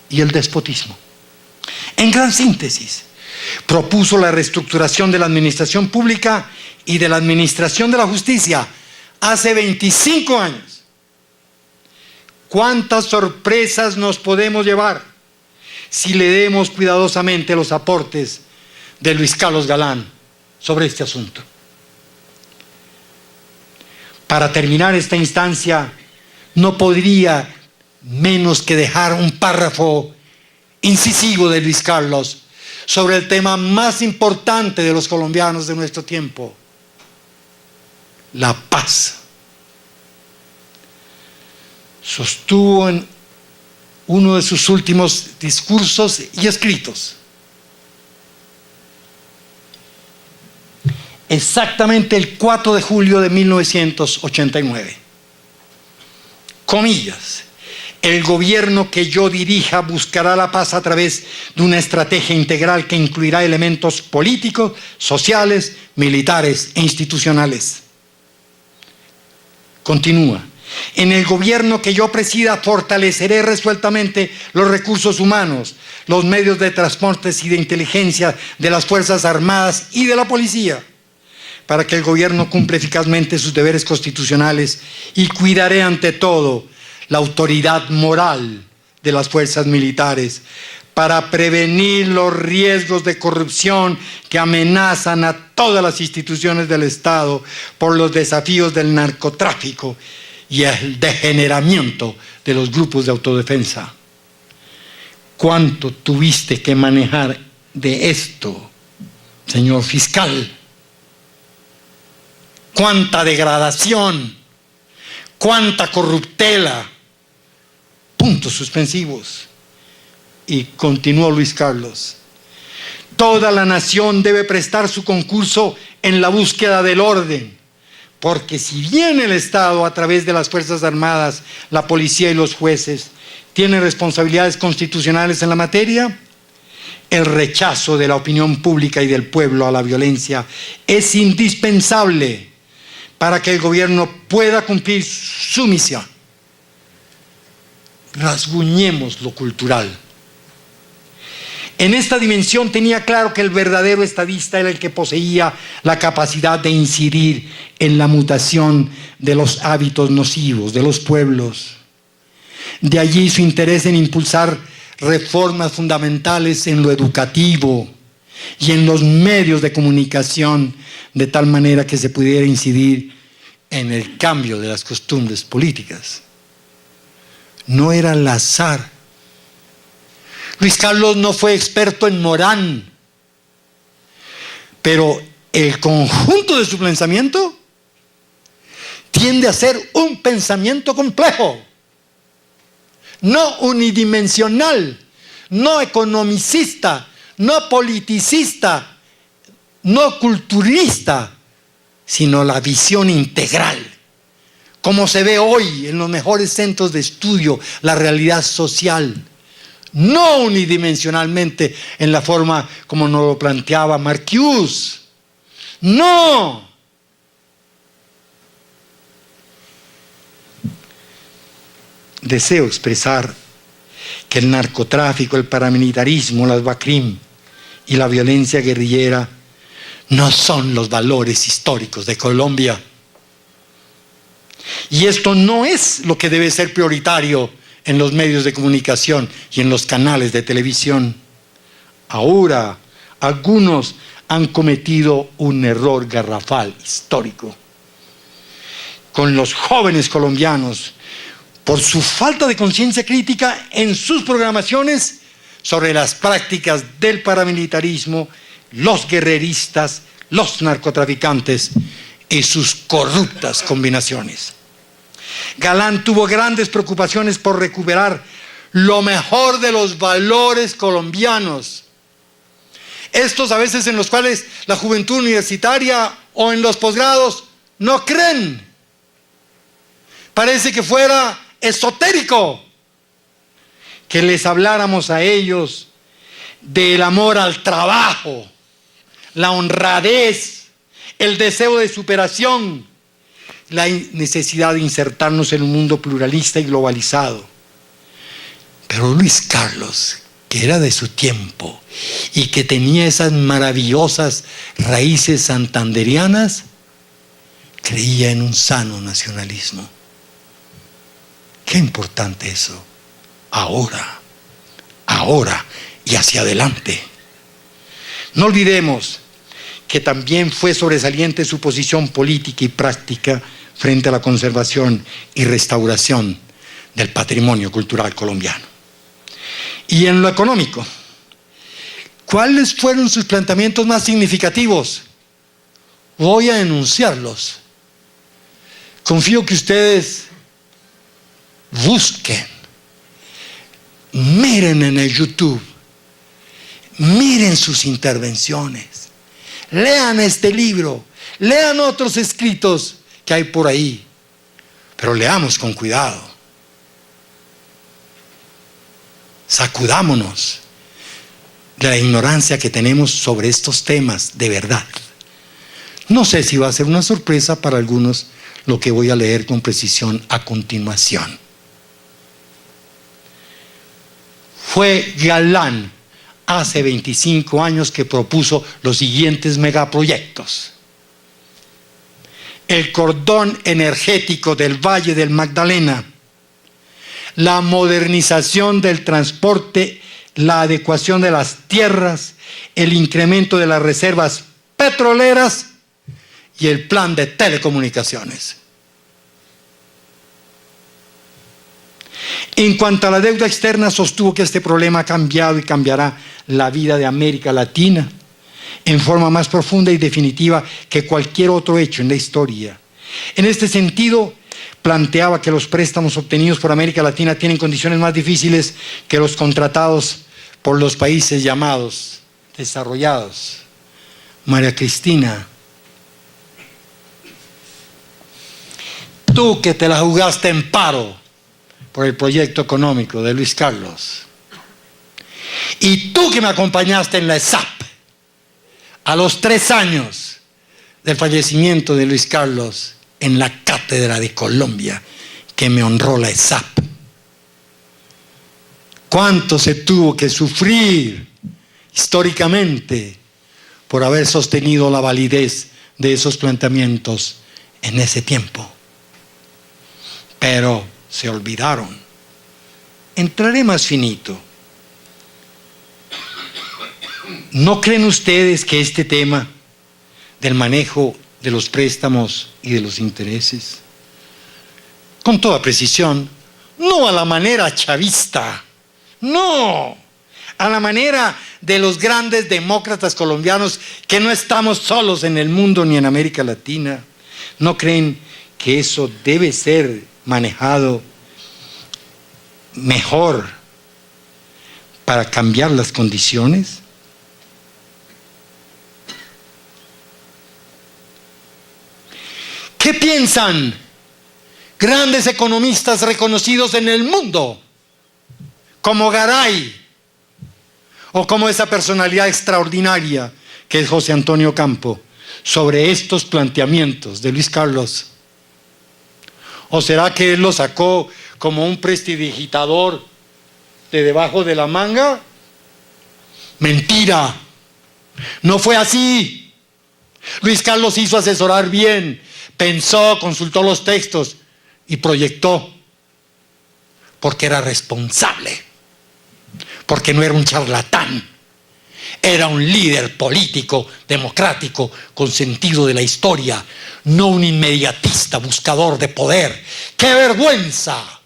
Speaker 2: y el despotismo. En gran síntesis, propuso la reestructuración de la administración pública y de la administración de la justicia hace 25 años. ¿Cuántas sorpresas nos podemos llevar si leemos cuidadosamente los aportes de Luis Carlos Galán sobre este asunto? Para terminar esta instancia, no podría menos que dejar un párrafo incisivo de Luis Carlos sobre el tema más importante de los colombianos de nuestro tiempo, la paz. Sostuvo en uno de sus últimos discursos y escritos, exactamente el 4 de julio de 1989, comillas, el gobierno que yo dirija buscará la paz a través de una estrategia integral que incluirá elementos políticos, sociales, militares e institucionales. Continúa. En el gobierno que yo presida fortaleceré resueltamente los recursos humanos, los medios de transporte y de inteligencia de las Fuerzas Armadas y de la Policía, para que el gobierno cumpla eficazmente sus deberes constitucionales, y cuidaré ante todo la autoridad moral de las fuerzas militares para prevenir los riesgos de corrupción que amenazan a todas las instituciones del Estado por los desafíos del narcotráfico y el degeneramiento de los grupos de autodefensa. ¿Cuánto tuviste que manejar de esto, señor fiscal? ¿Cuánta degradación? ¿Cuánta corruptela? Puntos suspensivos. Y continuó Luis Carlos. Toda la nación debe prestar su concurso en la búsqueda del orden, porque si bien el Estado, a través de las Fuerzas Armadas, la policía y los jueces, tiene responsabilidades constitucionales en la materia, el rechazo de la opinión pública y del pueblo a la violencia es indispensable para que el gobierno pueda cumplir su misión. Rasguñemos lo cultural. En esta dimensión tenía claro que el verdadero estadista era el que poseía la capacidad de incidir en la mutación de los hábitos nocivos de los pueblos. De allí su interés en impulsar reformas fundamentales en lo educativo y en los medios de comunicación, de tal manera que se pudiera incidir en el cambio de las costumbres políticas. No era al azar. Luis Carlos no fue experto en Morán, pero el conjunto de su pensamiento tiende a ser un pensamiento complejo, no unidimensional, no economicista, no politicista, no culturista, sino la visión integral, como se ve hoy en los mejores centros de estudio, la realidad social. No unidimensionalmente en la forma como nos lo planteaba Marcuse. No. Deseo expresar que el narcotráfico, el paramilitarismo, las BACRIM y la violencia guerrillera no son los valores históricos de Colombia. Y esto no es lo que debe ser prioritario en los medios de comunicación y en los canales de televisión. Ahora, algunos han cometido un error garrafal histórico con los jóvenes colombianos por su falta de conciencia crítica en sus programaciones sobre las prácticas del paramilitarismo, los guerreristas, los narcotraficantes y sus corruptas combinaciones. Galán tuvo grandes preocupaciones por recuperar lo mejor de los valores colombianos. Estos a veces en los cuales la juventud universitaria o en los posgrados no creen. Parece que fuera esotérico que les habláramos a ellos del amor al trabajo, la honradez, el deseo de superación, la necesidad de insertarnos en un mundo pluralista y globalizado. Pero Luis Carlos, que era de su tiempo y que tenía esas maravillosas raíces santanderianas, creía en un sano nacionalismo. Qué importante eso. Ahora y hacia adelante. No olvidemos que también fue sobresaliente su posición política y práctica frente a la conservación y restauración del patrimonio cultural colombiano. Y en lo económico, ¿cuáles fueron sus planteamientos más significativos? Voy a enunciarlos. Confío que ustedes busquen, miren en el YouTube, miren sus intervenciones, lean este libro, lean otros escritos que hay por ahí, pero leamos con cuidado. Sacudámonos de la ignorancia que tenemos sobre estos temas de verdad. No sé si va a ser una sorpresa para algunos lo que voy a leer con precisión a continuación. Fue Galán hace 25 años que propuso los siguientes megaproyectos: el cordón energético del Valle del Magdalena, la modernización del transporte, la adecuación de las tierras, el incremento de las reservas petroleras y el plan de telecomunicaciones. En cuanto a la deuda externa, sostuvo que este problema ha cambiado y cambiará la vida de América Latina en forma más profunda y definitiva que cualquier otro hecho en la historia. En este sentido, planteaba que los préstamos obtenidos por América Latina tienen condiciones más difíciles que los contratados por los países llamados desarrollados. María Cristina, tú que te la jugaste en paro por el proyecto económico de Luis Carlos, y tú que me acompañaste en la ESAP a los 3 años del fallecimiento de Luis Carlos en la Cátedra de Colombia, que me honró la ESAP. ¿Cuánto se tuvo que sufrir históricamente por haber sostenido la validez de esos planteamientos en ese tiempo? Pero se olvidaron. Entraré más finito. ¿No creen ustedes que este tema del manejo de los préstamos y de los intereses, con toda precisión, no a la manera chavista, no, a la manera de los grandes demócratas colombianos, que no estamos solos en el mundo ni en América Latina, no creen que eso debe ser manejado mejor para cambiar las condiciones? ¿Qué piensan grandes economistas reconocidos en el mundo, como Garay, o como esa personalidad extraordinaria que es José Antonio Campo, sobre estos planteamientos de Luis Carlos? ¿O será que él lo sacó como un prestidigitador de debajo de la manga? Mentira, no fue así. Luis Carlos hizo asesorar bien, pensó, consultó los textos y proyectó, porque era responsable, porque no era un charlatán, era un líder político, democrático, con sentido de la historia, no un inmediatista buscador de poder. ¡Qué vergüenza!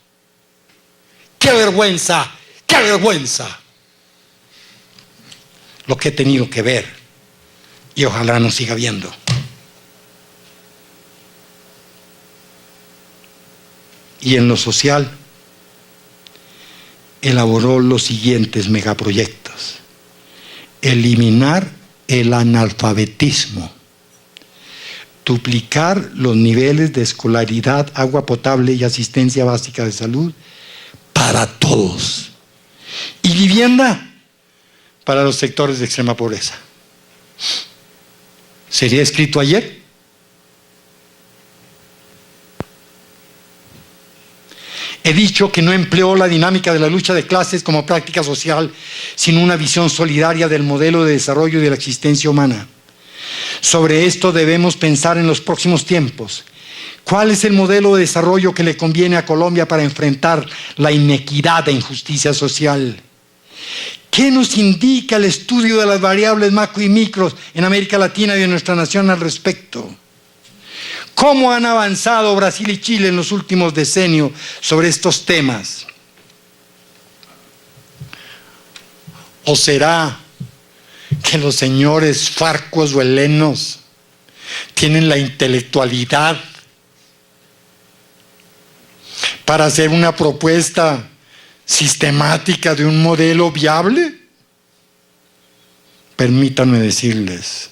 Speaker 2: ¡Qué vergüenza! ¡Qué vergüenza! Lo que he tenido que ver, y ojalá no siga viendo. Y en lo social, elaboró los siguientes megaproyectos: eliminar el analfabetismo, duplicar los niveles de escolaridad, agua potable y asistencia básica de salud para todos, y vivienda para los sectores de extrema pobreza. ¿Sería escrito ayer? He dicho que no empleó la dinámica de la lucha de clases como práctica social, sino una visión solidaria del modelo de desarrollo y de la existencia humana. Sobre esto debemos pensar en los próximos tiempos. ¿Cuál es el modelo de desarrollo que le conviene a Colombia para enfrentar la inequidad e injusticia social? ¿Qué nos indica el estudio de las variables macro y micro en América Latina y en nuestra nación al respecto? ¿Cómo han avanzado Brasil y Chile en los últimos decenios sobre estos temas? ¿O será que los señores farcuos o helenos tienen la intelectualidad para hacer una propuesta sistemática de un modelo viable? Permítanme decirles,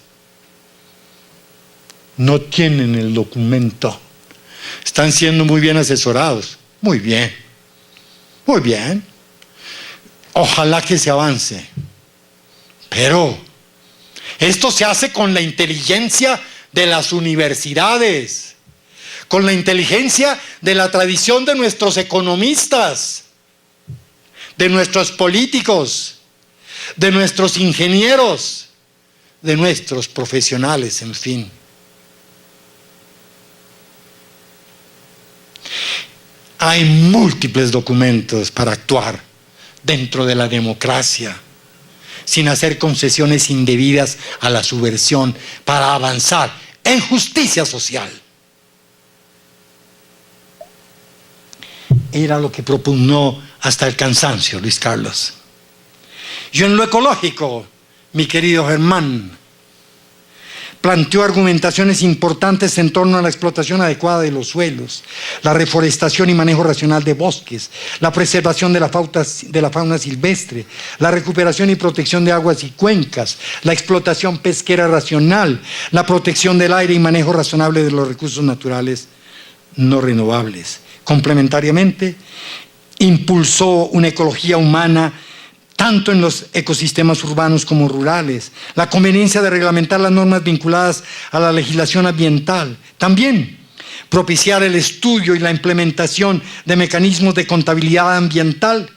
Speaker 2: no tienen el documento. Están siendo muy bien asesorados. Muy bien. Muy bien. Ojalá que se avance. Pero esto se hace con la inteligencia de las universidades, con la inteligencia de la tradición de nuestros economistas, de nuestros políticos, de nuestros ingenieros, de nuestros profesionales, en fin. Hay múltiples documentos para actuar dentro de la democracia, sin hacer concesiones indebidas a la subversión, para avanzar en justicia social. era lo que propugnó hasta el cansancio Luis Carlos. Y en lo ecológico, mi querido Germán, planteó argumentaciones importantes en torno a la explotación adecuada de los suelos, la reforestación y manejo racional de bosques, la preservación de la fauna silvestre, la recuperación y protección de aguas y cuencas, la explotación pesquera racional, la protección del aire y manejo razonable de los recursos naturales no renovables. Complementariamente, impulsó una ecología humana tanto en los ecosistemas urbanos como rurales, la conveniencia de reglamentar las normas vinculadas a la legislación ambiental, también propiciar el estudio y la implementación de mecanismos de contabilidad ambiental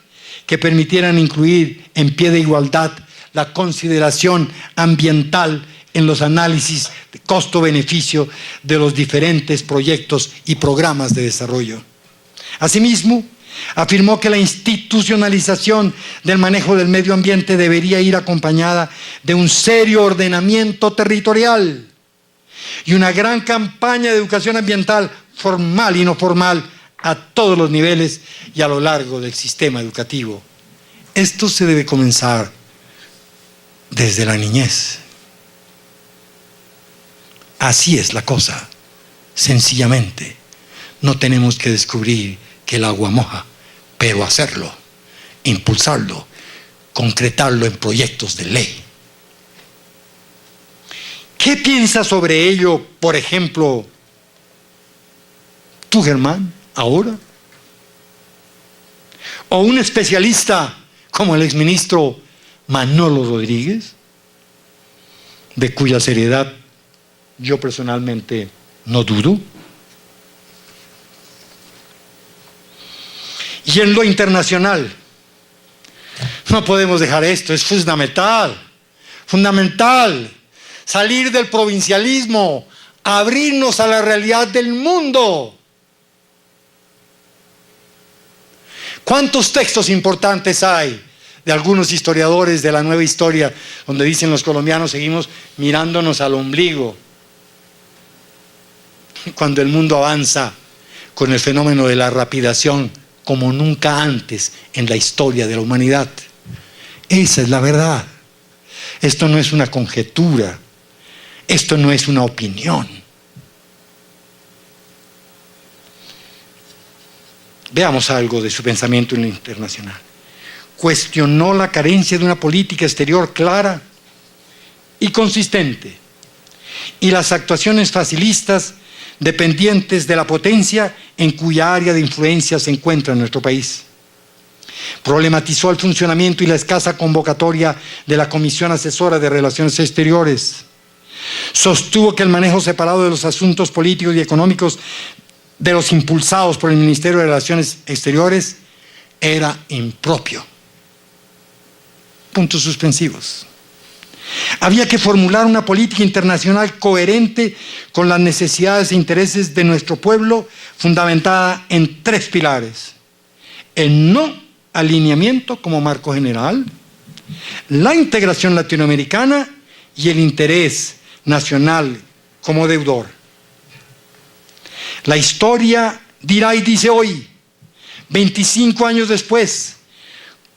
Speaker 2: que permitieran incluir en pie de igualdad la consideración ambiental en los análisis de costo-beneficio de los diferentes proyectos y programas de desarrollo. Asimismo, afirmó que la institucionalización del manejo del medio ambiente debería ir acompañada de un serio ordenamiento territorial y una gran campaña de educación ambiental formal y no formal a todos los niveles y a lo largo del sistema educativo. Esto se debe comenzar desde la niñez. Así es la cosa, sencillamente. No tenemos que descubrir que el agua moja, pero hacerlo, impulsarlo, concretarlo en proyectos de ley. ¿Qué piensas sobre ello, por ejemplo, tú, Germán, ahora? ¿O un especialista como el exministro Manolo Rodríguez, de cuya seriedad yo personalmente no dudo? Y en lo internacional, no podemos dejar esto, es fundamental, salir del provincialismo, abrirnos a la realidad del mundo. ¿Cuántos textos importantes hay de algunos historiadores de la nueva historia, donde dicen los colombianos seguimos mirándonos al ombligo, cuando el mundo avanza con el fenómeno de la rapidación como nunca antes en la historia de la humanidad? Esa es la verdad. Esto no es una conjetura, esto no es una opinión. Veamos algo de su pensamiento en lo internacional. Cuestionó la carencia de una política exterior clara y consistente y las actuaciones facilistas dependientes de la potencia en cuya área de influencia se encuentra nuestro país. Problematizó el funcionamiento y la escasa convocatoria de la Comisión Asesora de Relaciones Exteriores. Sostuvo que el manejo separado de los asuntos políticos y económicos de los impulsados por el Ministerio de Relaciones Exteriores era impropio. Puntos suspensivos. Había que formular una política internacional coherente con las necesidades e intereses de nuestro pueblo, fundamentada en 3 pilares: el no alineamiento como marco general, la integración latinoamericana y el interés nacional como deudor. La historia dirá y dice hoy, 25 años después,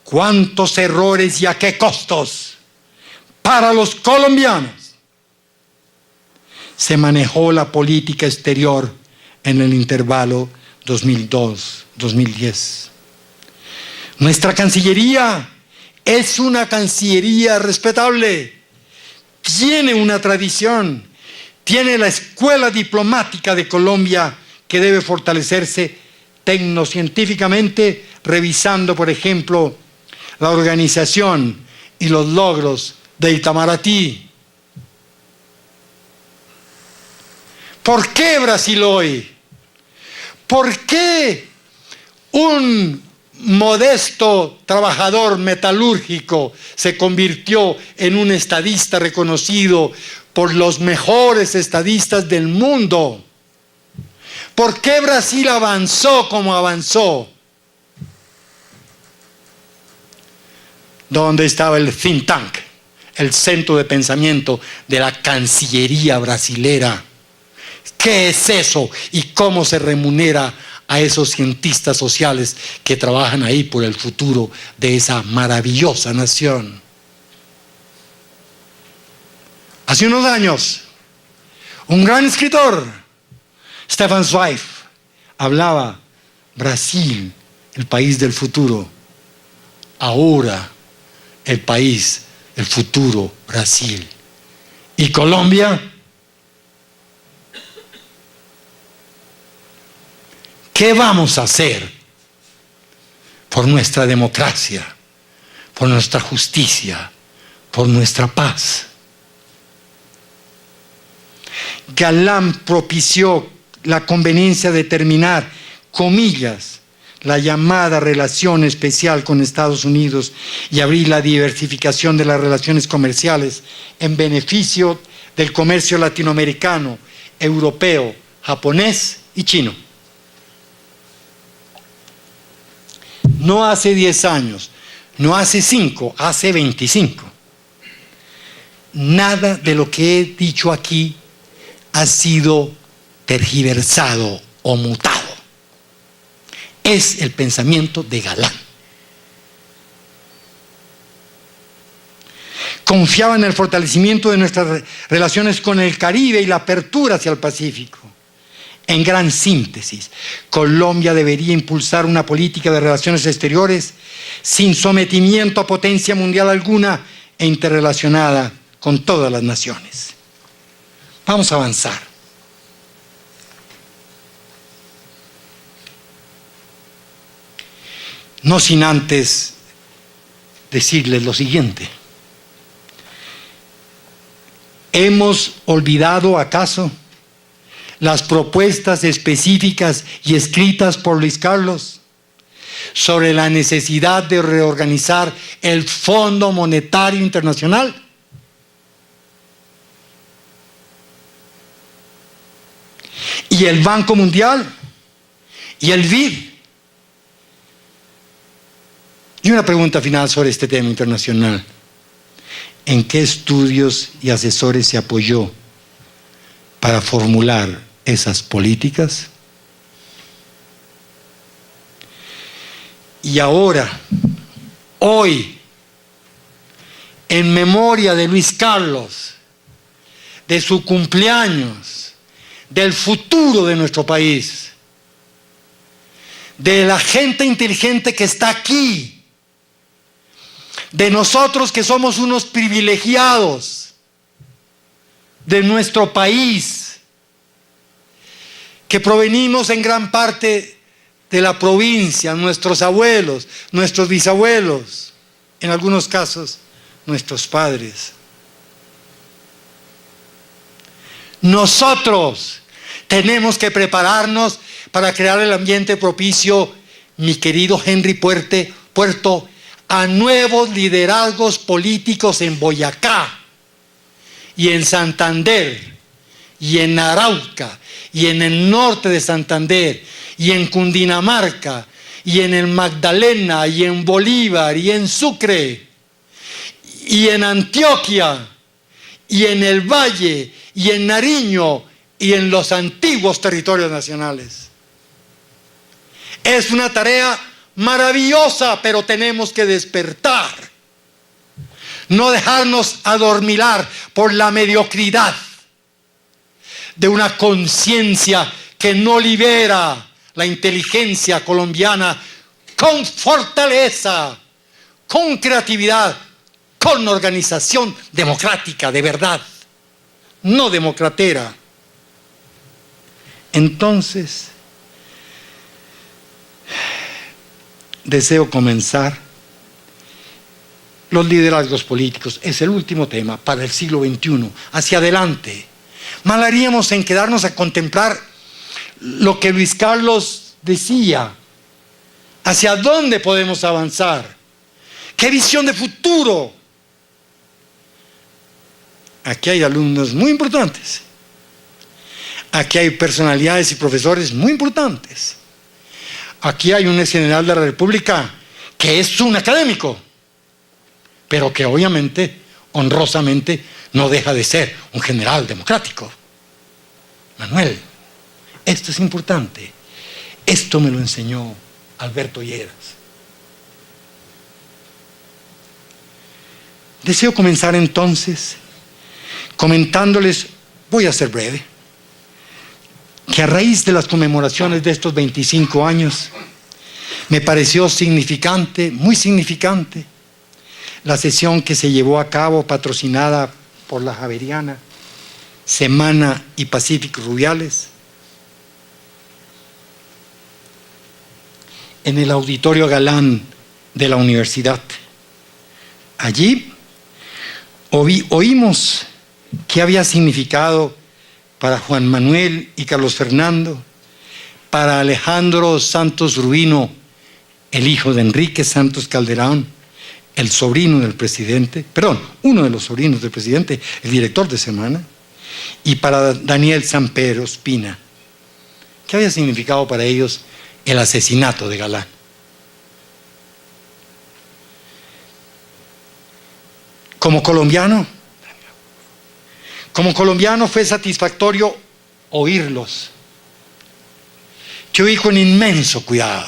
Speaker 2: cuántos errores y a qué costos para los colombianos se manejó la política exterior en el intervalo 2002-2010. Nuestra Cancillería es una Cancillería respetable, tiene una tradición, tiene la Escuela Diplomática de Colombia, que debe fortalecerse tecnocientíficamente, revisando, por ejemplo, la organización y los logros de Itamaraty. ¿Por qué Brasil hoy? ¿Por qué un modesto trabajador metalúrgico se convirtió en un estadista reconocido por los mejores estadistas del mundo? ¿Por qué Brasil avanzó como avanzó? ¿Dónde estaba el think tank, el centro de pensamiento de la Cancillería brasilera? ¿Qué es eso y cómo se remunera a esos cientistas sociales que trabajan ahí por el futuro de esa maravillosa nación. Hace unos años, un gran escritor, Stefan Zweig, hablaba: Brasil, el país del futuro. Ahora, el país del futuro, Brasil. ¿Y Colombia? ¿Qué vamos a hacer por nuestra democracia, por nuestra justicia, por nuestra paz? Galán propició la conveniencia de terminar, comillas, la llamada relación especial con Estados Unidos y abrir la diversificación de las relaciones comerciales en beneficio del comercio latinoamericano, europeo, japonés y chino. No hace 10 años, no hace 5, hace 25. Nada de lo que he dicho aquí ha sido tergiversado o mutado. Es el pensamiento de Galán. Confiaba en el fortalecimiento de nuestras relaciones con el Caribe y la apertura hacia el Pacífico. En gran síntesis, Colombia debería impulsar una política de relaciones exteriores sin sometimiento a potencia mundial alguna e interrelacionada con todas las naciones. Vamos a avanzar. No sin antes decirles lo siguiente. ¿Hemos olvidado acaso las propuestas específicas y escritas por Luis Carlos sobre la necesidad de reorganizar el Fondo Monetario Internacional? ¿Y el Banco Mundial? ¿Y el BID? Y una pregunta final sobre este tema internacional. ¿En qué estudios y asesores se apoyó para formular esas políticas? Y ahora, hoy, en memoria de Luis Carlos, de su cumpleaños, del futuro de nuestro país, de la gente inteligente que está aquí, de nosotros que somos unos privilegiados de nuestro país, que provenimos en gran parte de la provincia, nuestros abuelos, nuestros bisabuelos, en algunos casos nuestros padres. Nosotros tenemos que prepararnos para crear el ambiente propicio, mi querido Henry Puerto, a nuevos liderazgos políticos en Boyacá y en Santander y en Arauca y en el norte de Santander y en Cundinamarca y en el Magdalena y en Bolívar y en Sucre y en Antioquia y en el Valle y en Nariño y en los antiguos territorios nacionales. Es una tarea maravillosa, pero tenemos que despertar. No dejarnos adormilar por la mediocridad de una conciencia que no libera la inteligencia colombiana con fortaleza, con creatividad, con organización democrática de verdad, no democratera. Entonces, deseo comenzar. Los liderazgos políticos es el último tema para el siglo XXI, hacia adelante. Mal haríamos en quedarnos a contemplar lo que Luis Carlos decía. ¿Hacia dónde podemos avanzar? ¿Qué visión de futuro? Aquí hay alumnos muy importantes. Aquí hay personalidades y profesores muy importantes. Aquí hay un ex general de la República que es un académico, pero que obviamente, honrosamente, no deja de ser un general democrático. Manuel, esto es importante. Esto me lo enseñó Alberto Lleras. Deseo comenzar entonces comentándoles, voy a ser breve, que a raíz de las conmemoraciones de estos 25 años, me pareció significante, muy significante, la sesión que se llevó a cabo, patrocinada por la Javeriana, Semana y Pacífico Rubiales, en el Auditorio Galán de la universidad. Allí oímos qué había significado para Juan Manuel y Carlos Fernando, para Alejandro Santos Rubino, el hijo de Enrique Santos Calderón, el sobrino del presidente, perdón, uno de los sobrinos del presidente, el director de Semana, y para Daniel Sampero Espina. ¿Qué había significado para ellos el asesinato de Galán? Como colombiano fue satisfactorio oírlos. Yo oí con inmenso cuidado,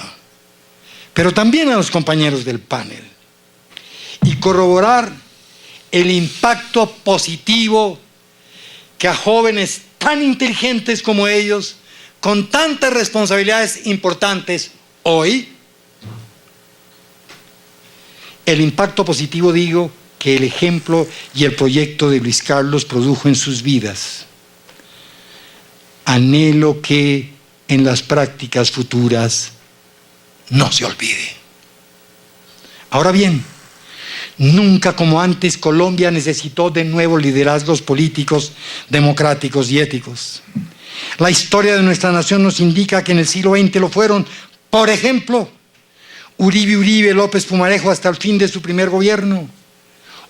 Speaker 2: pero también a los compañeros del panel, y corroborar el impacto positivo que a jóvenes tan inteligentes como ellos, con tantas responsabilidades importantes hoy, el impacto positivo, digo, que el ejemplo y el proyecto de Luis Carlos produjo en sus vidas. Anhelo que en las prácticas futuras no se olvide. Ahora bien, nunca como antes Colombia necesitó de nuevos liderazgos políticos, democráticos y éticos. La historia de nuestra nación nos indica que en el siglo XX lo fueron, por ejemplo, Uribe López Pumarejo hasta el fin de su primer gobierno,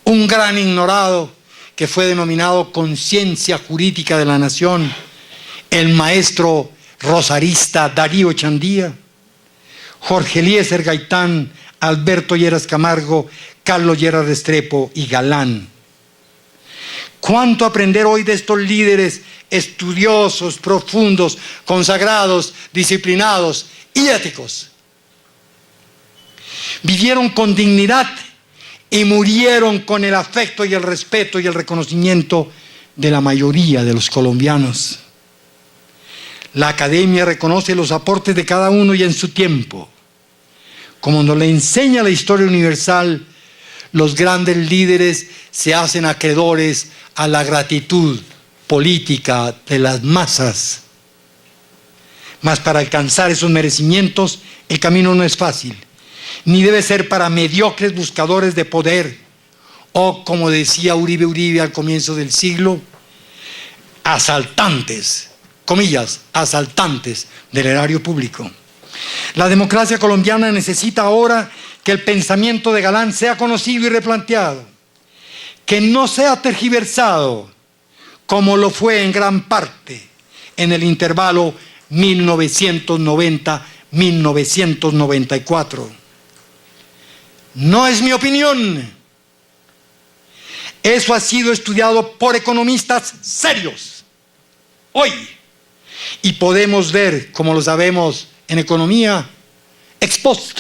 Speaker 2: un gran ignorado que fue denominado conciencia jurídica de la nación, el maestro rosarista Darío Chandía, Jorge Eliezer Gaitán, Alberto Lleras Camargo, Carlos Lleras Restrepo y Galán. ¿Cuánto aprender hoy de estos líderes estudiosos, profundos, consagrados, disciplinados y éticos? Vivieron con dignidad y murieron con el afecto y el respeto y el reconocimiento de la mayoría de los colombianos. La academia reconoce los aportes de cada uno y en su tiempo. Como nos le enseña la historia universal, los grandes líderes se hacen acreedores a la gratitud política de las masas. Mas para alcanzar esos merecimientos, el camino no es fácil, ni debe ser para mediocres buscadores de poder, o, como decía Uribe al comienzo del siglo, asaltantes, comillas, asaltantes del erario público. La democracia colombiana necesita ahora que el pensamiento de Galán sea conocido y replanteado, que no sea tergiversado, como lo fue en gran parte en el intervalo 1990-1994. No es mi opinión. Eso ha sido estudiado por economistas serios hoy. Y podemos ver, como lo sabemos en economía, ex post,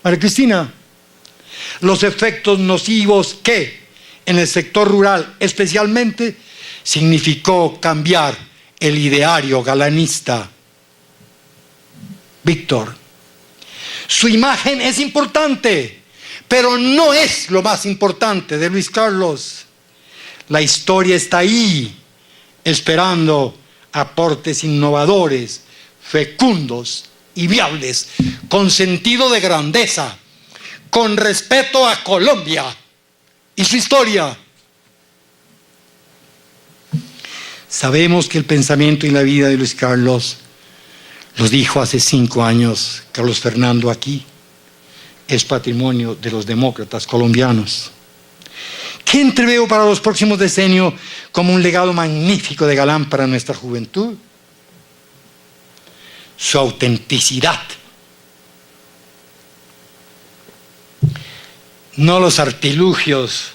Speaker 2: María Cristina, los efectos nocivos que en el sector rural especialmente significó cambiar el ideario galanista. Víctor, su imagen es importante, pero no es lo más importante de Luis Carlos. La historia está ahí, esperando aportes innovadores, fecundos y viables, con sentido de grandeza, con respeto a Colombia y su historia. Sabemos que el pensamiento y la vida de Luis Carlos, lo dijo hace 5 años Carlos Fernando aquí, es patrimonio de los demócratas colombianos. ¿Qué entreveo para los próximos decenios como un legado magnífico de Galán para nuestra juventud? Su autenticidad. No los artilugios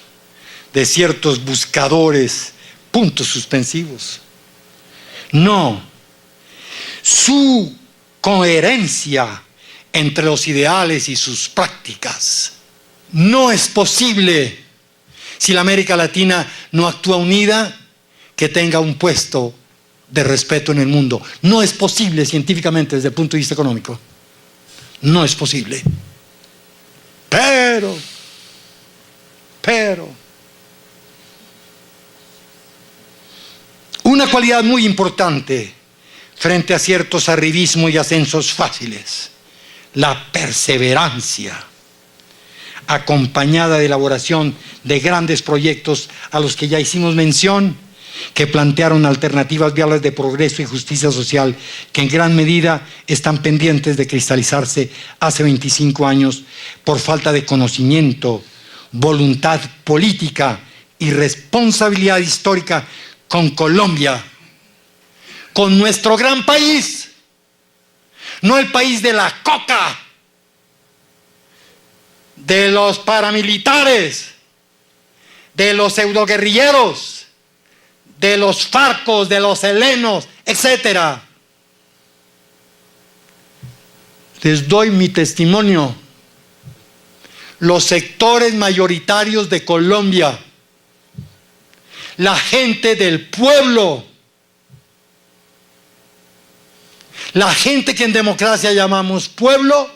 Speaker 2: de ciertos buscadores, puntos suspensivos. No, su coherencia entre los ideales y sus prácticas. No es posible, si la América Latina no actúa unida, que tenga un puesto de respeto en el mundo. No es posible científicamente desde el punto de vista económico. No es posible. Pero, una cualidad muy importante frente a ciertos arribismos y ascensos fáciles: la perseverancia, acompañada de elaboración de grandes proyectos a los que ya hicimos mención, que plantearon alternativas viables de progreso y justicia social, que en gran medida están pendientes de cristalizarse hace 25 años por falta de conocimiento, voluntad política y responsabilidad histórica con Colombia, con nuestro gran país, no el país de la coca, de los paramilitares, de los pseudoguerrilleros, de los farcos, de los helenos, etc. Les doy mi testimonio. Los sectores mayoritarios de Colombia, la gente del pueblo, la gente que en democracia llamamos pueblo,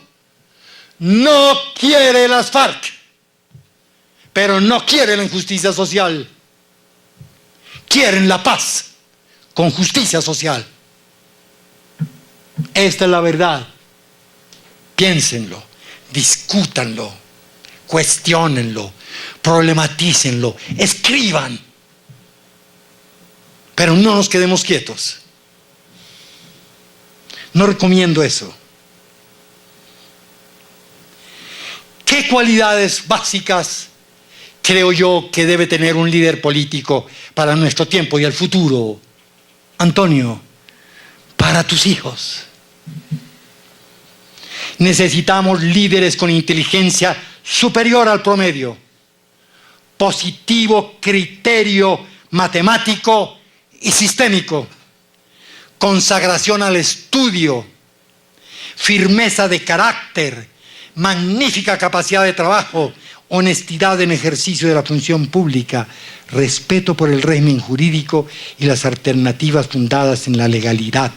Speaker 2: no quiere las FARC, pero no quiere la injusticia social. Quieren la paz con justicia social. Esta es la verdad. Piénsenlo, discútanlo, cuestiónenlo, problematícenlo, escriban. Pero no nos quedemos quietos. No recomiendo eso. ¿Qué cualidades básicas creo yo que debe tener un líder político para nuestro tiempo y el futuro? Antonio, para tus hijos. Necesitamos líderes con inteligencia superior al promedio, positivo criterio matemático y sistémico, consagración al estudio, firmeza de carácter, magnífica capacidad de trabajo, honestidad en ejercicio de la función pública, respeto por el régimen jurídico y las alternativas fundadas en la legalidad,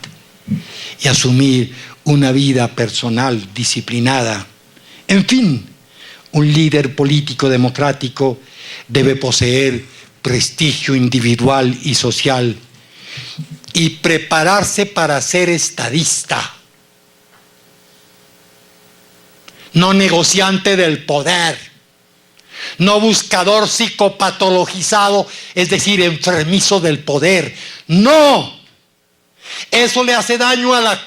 Speaker 2: y asumir una vida personal disciplinada. En fin, un líder político democrático debe poseer prestigio individual y social y prepararse para ser estadista, no negociante del poder, no buscador psicopatologizado, es decir, enfermizo del poder. No, eso le hace daño a la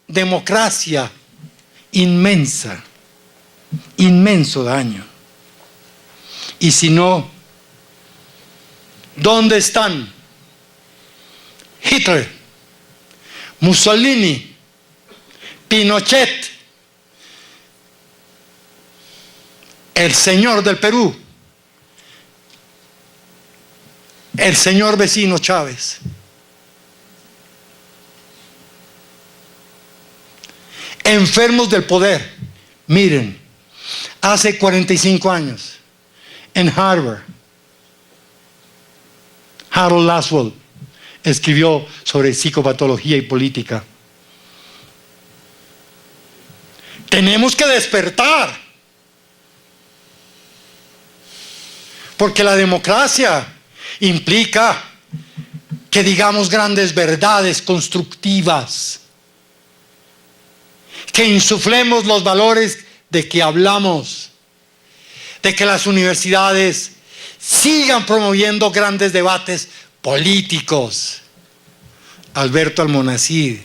Speaker 2: democracia, inmenso daño. Y si no, ¿dónde están Hitler, Mussolini, Pinochet, el señor del Perú, el señor vecino Chávez? Enfermos del poder. Miren, hace 45 años en Harvard, Harold Laswell escribió sobre psicopatología y política. Tenemos que despertar, porque la democracia implica que digamos grandes verdades constructivas, que insuflemos los valores de que hablamos, de que las universidades sigan promoviendo grandes debates políticos. Alberto Almonacid,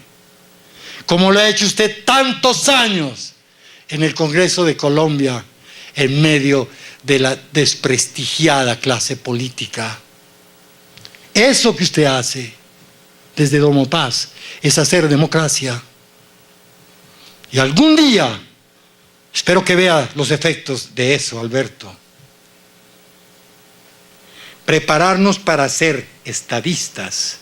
Speaker 2: como lo ha hecho usted tantos años en el Congreso de Colombia, en medio de la desprestigiada clase política. Eso que usted hace desde Domo Paz es hacer democracia. Y algún día espero que vea los efectos de eso, Alberto. Prepararnos para ser estadistas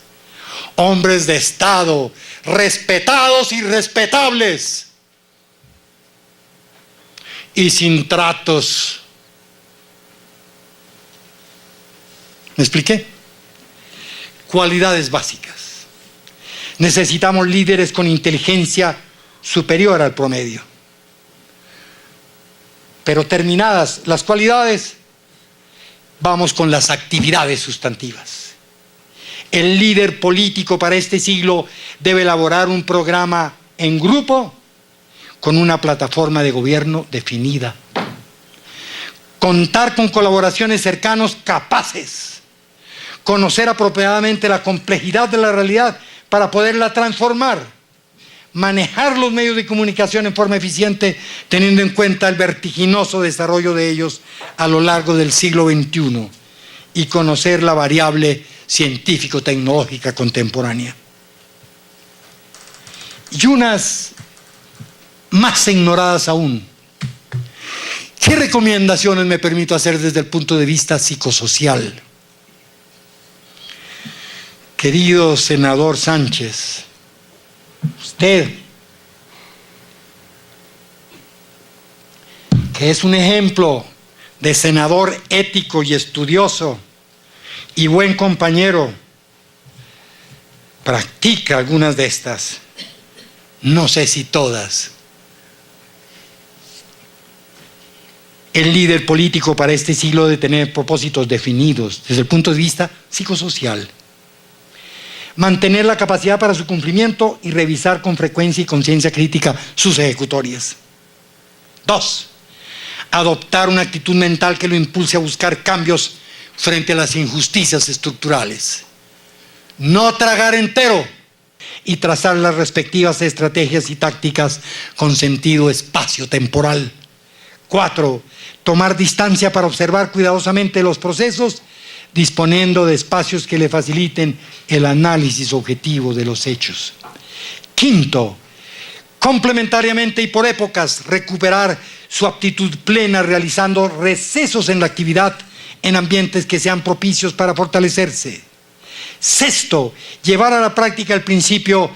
Speaker 2: hombres de Estado, respetados y respetables, y sin tratos. ¿Me expliqué? Cualidades básicas. Necesitamos líderes con inteligencia superior al promedio. Pero terminadas las cualidades, vamos con las actividades sustantivas. El líder político para este siglo debe elaborar un programa en grupo con una plataforma de gobierno definida. Contar con colaboraciones cercanos capaces. Conocer apropiadamente la complejidad de la realidad para poderla transformar. Manejar los medios de comunicación en forma eficiente, teniendo en cuenta el vertiginoso desarrollo de ellos a lo largo del siglo XXI, y conocer la variable científico-tecnológica contemporánea. Y unas más ignoradas aún. ¿Qué recomendaciones me permito hacer desde el punto de vista psicosocial? Querido senador Sánchez, usted, que es un ejemplo de senador ético y estudioso y buen compañero, practica algunas de estas, no sé si todas. El líder político para este siglo debe tener propósitos definidos desde el punto de vista psicosocial. Mantener la capacidad para su cumplimiento y revisar con frecuencia y conciencia crítica sus ejecutorias. 2. Adoptar una actitud mental que lo impulse a buscar cambios frente a las injusticias estructurales. No tragar entero y trazar las respectivas estrategias y tácticas con sentido espacio-temporal. 4. Tomar distancia para observar cuidadosamente los procesos, disponiendo de espacios que le faciliten el análisis objetivo de los hechos. 5. Complementariamente y por épocas, recuperar su aptitud plena realizando recesos en la actividad en ambientes que sean propicios para fortalecerse. 6. Llevar a la práctica el principio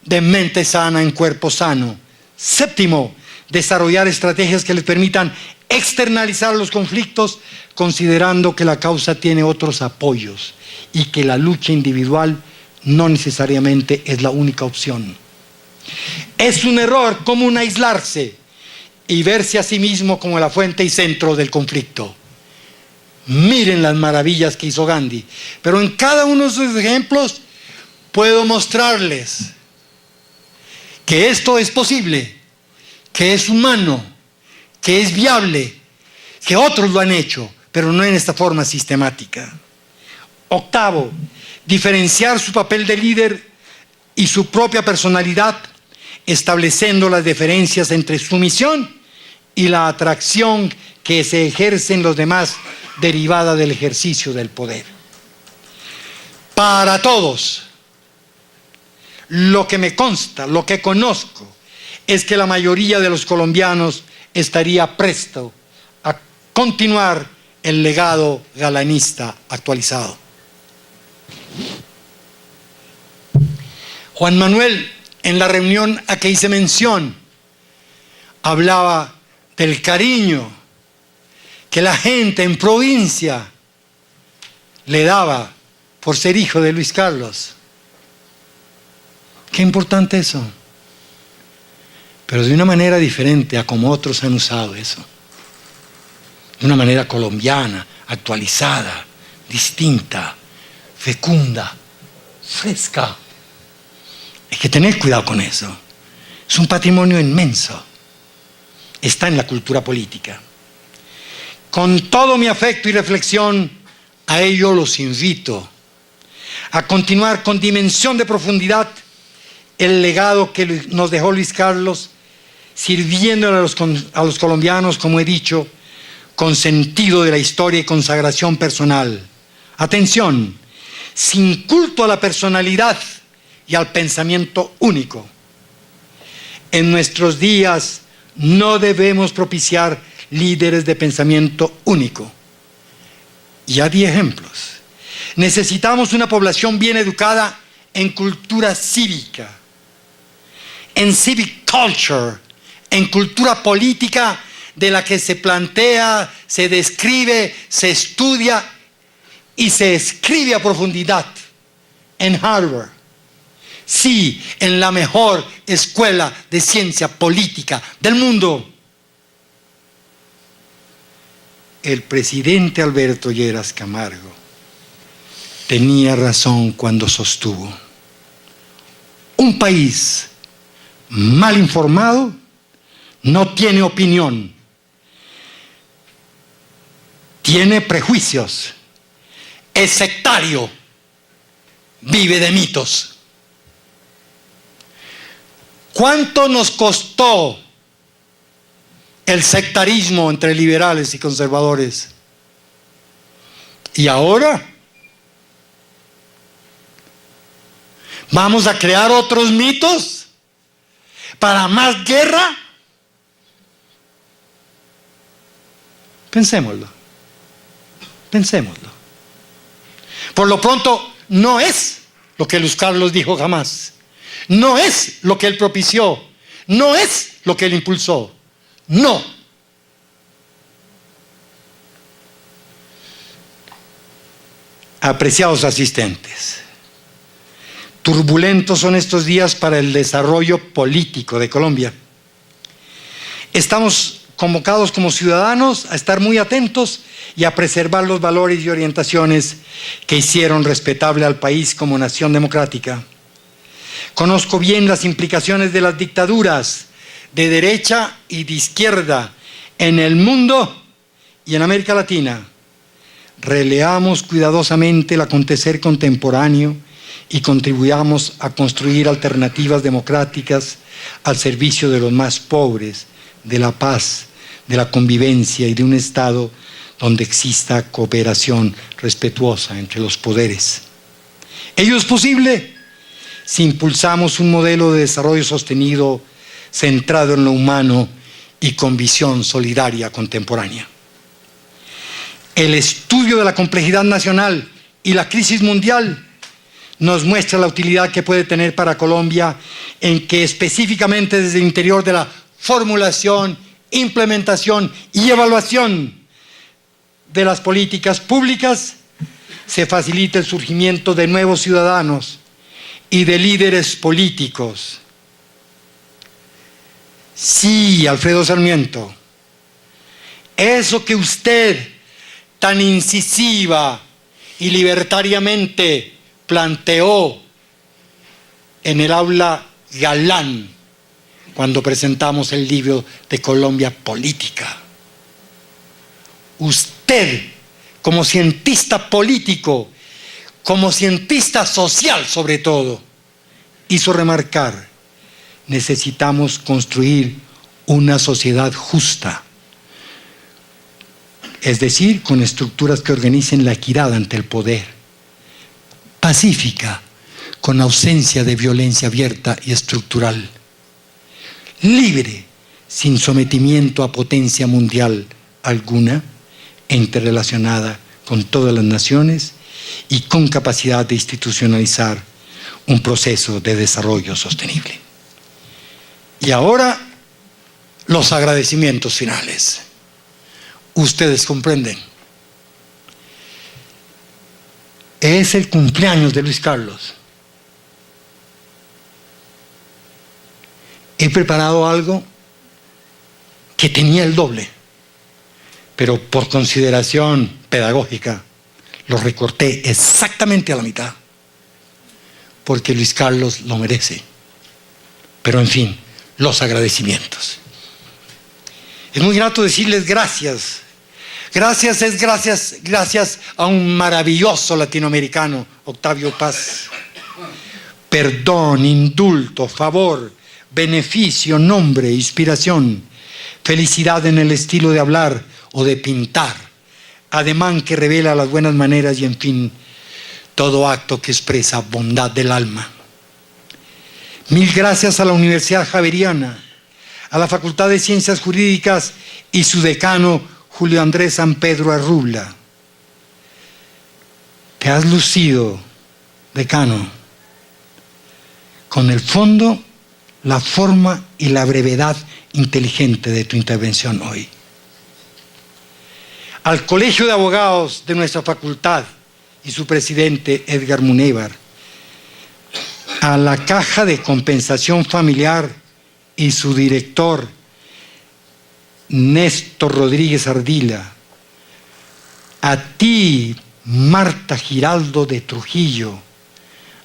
Speaker 2: de mente sana en cuerpo sano. 7. Desarrollar estrategias que les permitan externalizar los conflictos, considerando que la causa tiene otros apoyos y que la lucha individual no necesariamente es la única opción. Es un error común aislarse y verse a sí mismo como la fuente y centro del conflicto. Miren las maravillas que hizo Gandhi, pero en cada uno de sus ejemplos puedo mostrarles que esto es posible, que es humano, que es viable, que otros lo han hecho, pero no en esta forma sistemática. 8. Diferenciar su papel de líder y su propia personalidad, estableciendo las diferencias entre su misión y la atracción que se ejerce en los demás derivada del ejercicio del poder. Para todos, lo que me consta, lo que conozco, es que la mayoría de los colombianos estaría presto a continuar el legado galanista actualizado. Juan Manuel, en la reunión a que hice mención, hablaba del cariño que la gente en provincia le daba por ser hijo de Luis Carlos. Qué importante eso. Pero de una manera diferente a como otros han usado eso. De una manera colombiana, actualizada, distinta, fecunda, fresca. Hay que tener cuidado con eso. Es un patrimonio inmenso. Está en la cultura política. Con todo mi afecto y reflexión, a ello los invito a continuar con dimensión de profundidad el legado que nos dejó Luis Carlos, sirviéndole a los colombianos, como he dicho, con sentido de la historia y consagración personal. Atención, sin culto a la personalidad y al pensamiento único. En nuestros días no debemos propiciar líderes de pensamiento único. Ya di ejemplos. Necesitamos una población bien educada en cultura cívica, en civic culture, en cultura política de la que se plantea, se describe, se estudia y se escribe a profundidad en Harvard. Sí, en la mejor escuela de ciencia política del mundo. El presidente Alberto Lleras Camargo tenía razón cuando sostuvo: un país mal informado no tiene opinión, tiene prejuicios, es sectario, vive de mitos. ¿Cuánto nos costó el sectarismo entre liberales y conservadores? ¿Y ahora? ¿Vamos a crear otros mitos para más guerra? Pensémoslo. Pensémoslo. Por lo pronto, no es lo que Luis Carlos dijo jamás. No es lo que él propició. No es lo que él impulsó. No. Apreciados asistentes, turbulentos son estos días para el desarrollo político de Colombia. Estamos convocados como ciudadanos a estar muy atentos y a preservar los valores y orientaciones que hicieron respetable al país como nación democrática. Conozco bien las implicaciones de las dictaduras de derecha y de izquierda en el mundo y en América Latina. Releamos cuidadosamente el acontecer contemporáneo y contribuyamos a construir alternativas democráticas al servicio de los más pobres, de la paz, de la convivencia y de un Estado donde exista cooperación respetuosa entre los poderes. Ello es posible si impulsamos un modelo de desarrollo sostenido centrado en lo humano y con visión solidaria contemporánea. El estudio de la complejidad nacional y la crisis mundial nos muestra la utilidad que puede tener para Colombia en que específicamente desde el interior de la formulación, implementación y evaluación de las políticas públicas se facilite el surgimiento de nuevos ciudadanos y de líderes políticos. Sí, Alfredo Sarmiento, eso que usted tan incisiva y libertariamente planteó en el aula Galán cuando presentamos el libro de Colombia Política. Usted, como cientista político, como cientista social sobre todo, hizo remarcar: necesitamos construir una sociedad justa, es decir, con estructuras que organicen la equidad ante el poder, pacífica, con ausencia de violencia abierta y estructural, libre, sin sometimiento a potencia mundial alguna, interrelacionada con todas las naciones y con capacidad de institucionalizar un proceso de desarrollo sostenible. Y ahora, los agradecimientos finales. Ustedes comprenden. Es el cumpleaños de Luis Carlos. He preparado algo que tenía el doble, pero por consideración pedagógica lo recorté exactamente a la mitad, porque Luis Carlos lo merece. Pero en fin, los agradecimientos. Es muy grato decirles gracias. Gracias es gracias a un maravilloso latinoamericano, Octavio Paz. Perdón, indulto, favor, beneficio, nombre, inspiración, felicidad en el estilo de hablar o de pintar, ademán que revela las buenas maneras y, en fin, todo acto que expresa bondad del alma. Mil gracias a la Universidad Javeriana, a la Facultad de Ciencias Jurídicas y su decano, Julio Andrés San Pedro Arrubla. Te has lucido, decano. con el fondo, la forma y la brevedad inteligente de tu intervención hoy. Al Colegio de Abogados de nuestra facultad y su presidente Edgar Munévar, a la Caja de Compensación Familiar y su director Néstor Rodríguez Ardila, a ti, Marta Giraldo de Trujillo,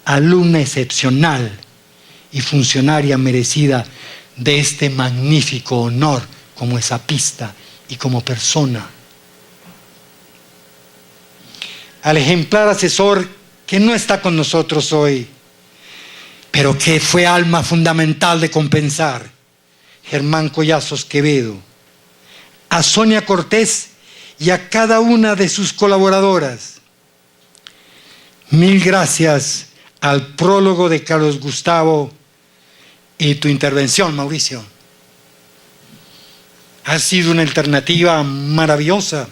Speaker 2: alumna excepcional y funcionaria merecida de este magnífico honor como esapista y como persona. Al ejemplar asesor que no está con nosotros hoy, pero que fue alma fundamental de Compensar, Germán Collazos Quevedo, a Sonia Cortés y a cada una de sus colaboradoras. Mil gracias al prólogo de Carlos Gustavo y tu intervención, Mauricio. Ha sido una alternativa maravillosa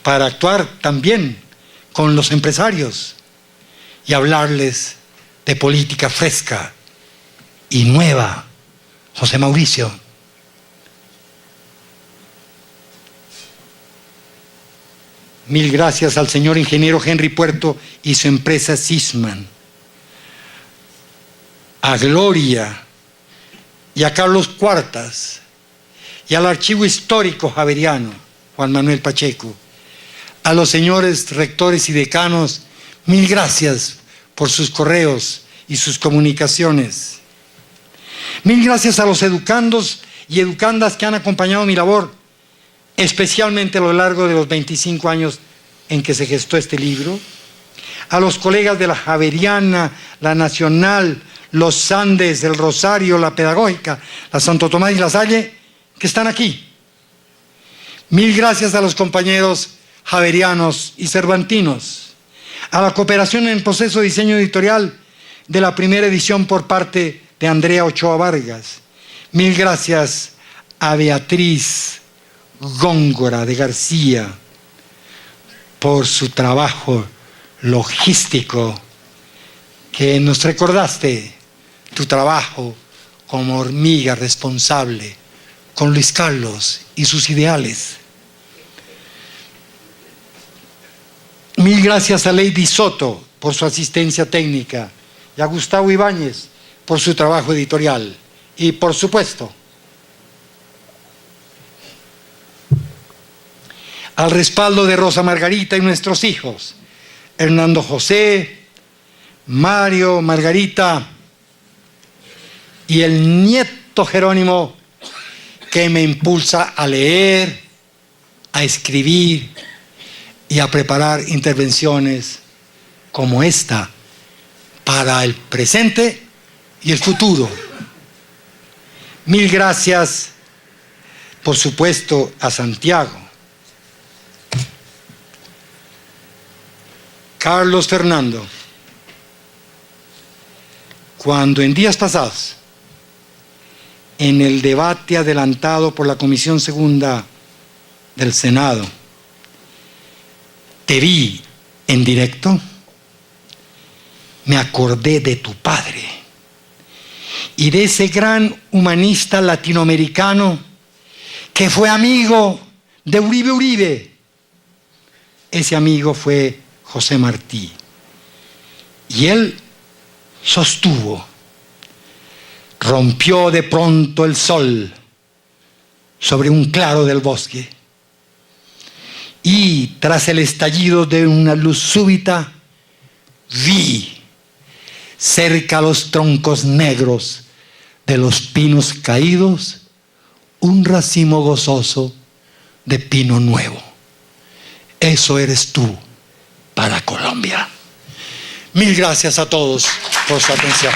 Speaker 2: para actuar también con los empresarios y hablarles de política fresca y nueva, José Mauricio. Mil gracias al señor ingeniero Henry Puerto y su empresa Sisman, a Gloria y a Carlos Cuartas y al Archivo Histórico Javeriano, Juan Manuel Pacheco, a los señores rectores y decanos, mil gracias por sus correos y sus comunicaciones. Mil gracias a los educandos y educandas que han acompañado mi labor, especialmente a lo largo de los 25 años en que se gestó este libro, a los colegas de la Javeriana, la Nacional, los Andes, el Rosario, la Pedagógica, la Santo Tomás y la Salle, que están aquí. Mil gracias a los compañeros javerianos y cervantinos, a la cooperación en el proceso de diseño editorial de la primera edición por parte de Andrea Ochoa Vargas. Mil gracias a Beatriz Góngora de García por su trabajo logístico, que nos recordaste tu trabajo como hormiga responsable con Luis Carlos y sus ideales. Mil gracias a Lady Soto por su asistencia técnica y a Gustavo Ibáñez por su trabajo editorial. Y por supuesto, al respaldo de Rosa Margarita y nuestros hijos, Hernando José, Mario, Margarita y el nieto Jerónimo, que me impulsa a leer, a escribir y a preparar intervenciones como esta para el presente y el futuro. Mil gracias, por supuesto, a Santiago, Carlos Fernando. Cuando en días pasados, en el debate adelantado por la Comisión Segunda del Senado, te vi en directo, me acordé de tu padre y de ese gran humanista latinoamericano que fue amigo de Uribe Uribe. Ese amigo fue José Martí. Y él sostuvo: rompió de pronto el sol sobre un claro del bosque, y tras el estallido de una luz súbita, vi cerca a los troncos negros de los pinos caídos un racimo gozoso de pino nuevo. Eso eres tú para Colombia. Mil gracias a todos por su atención.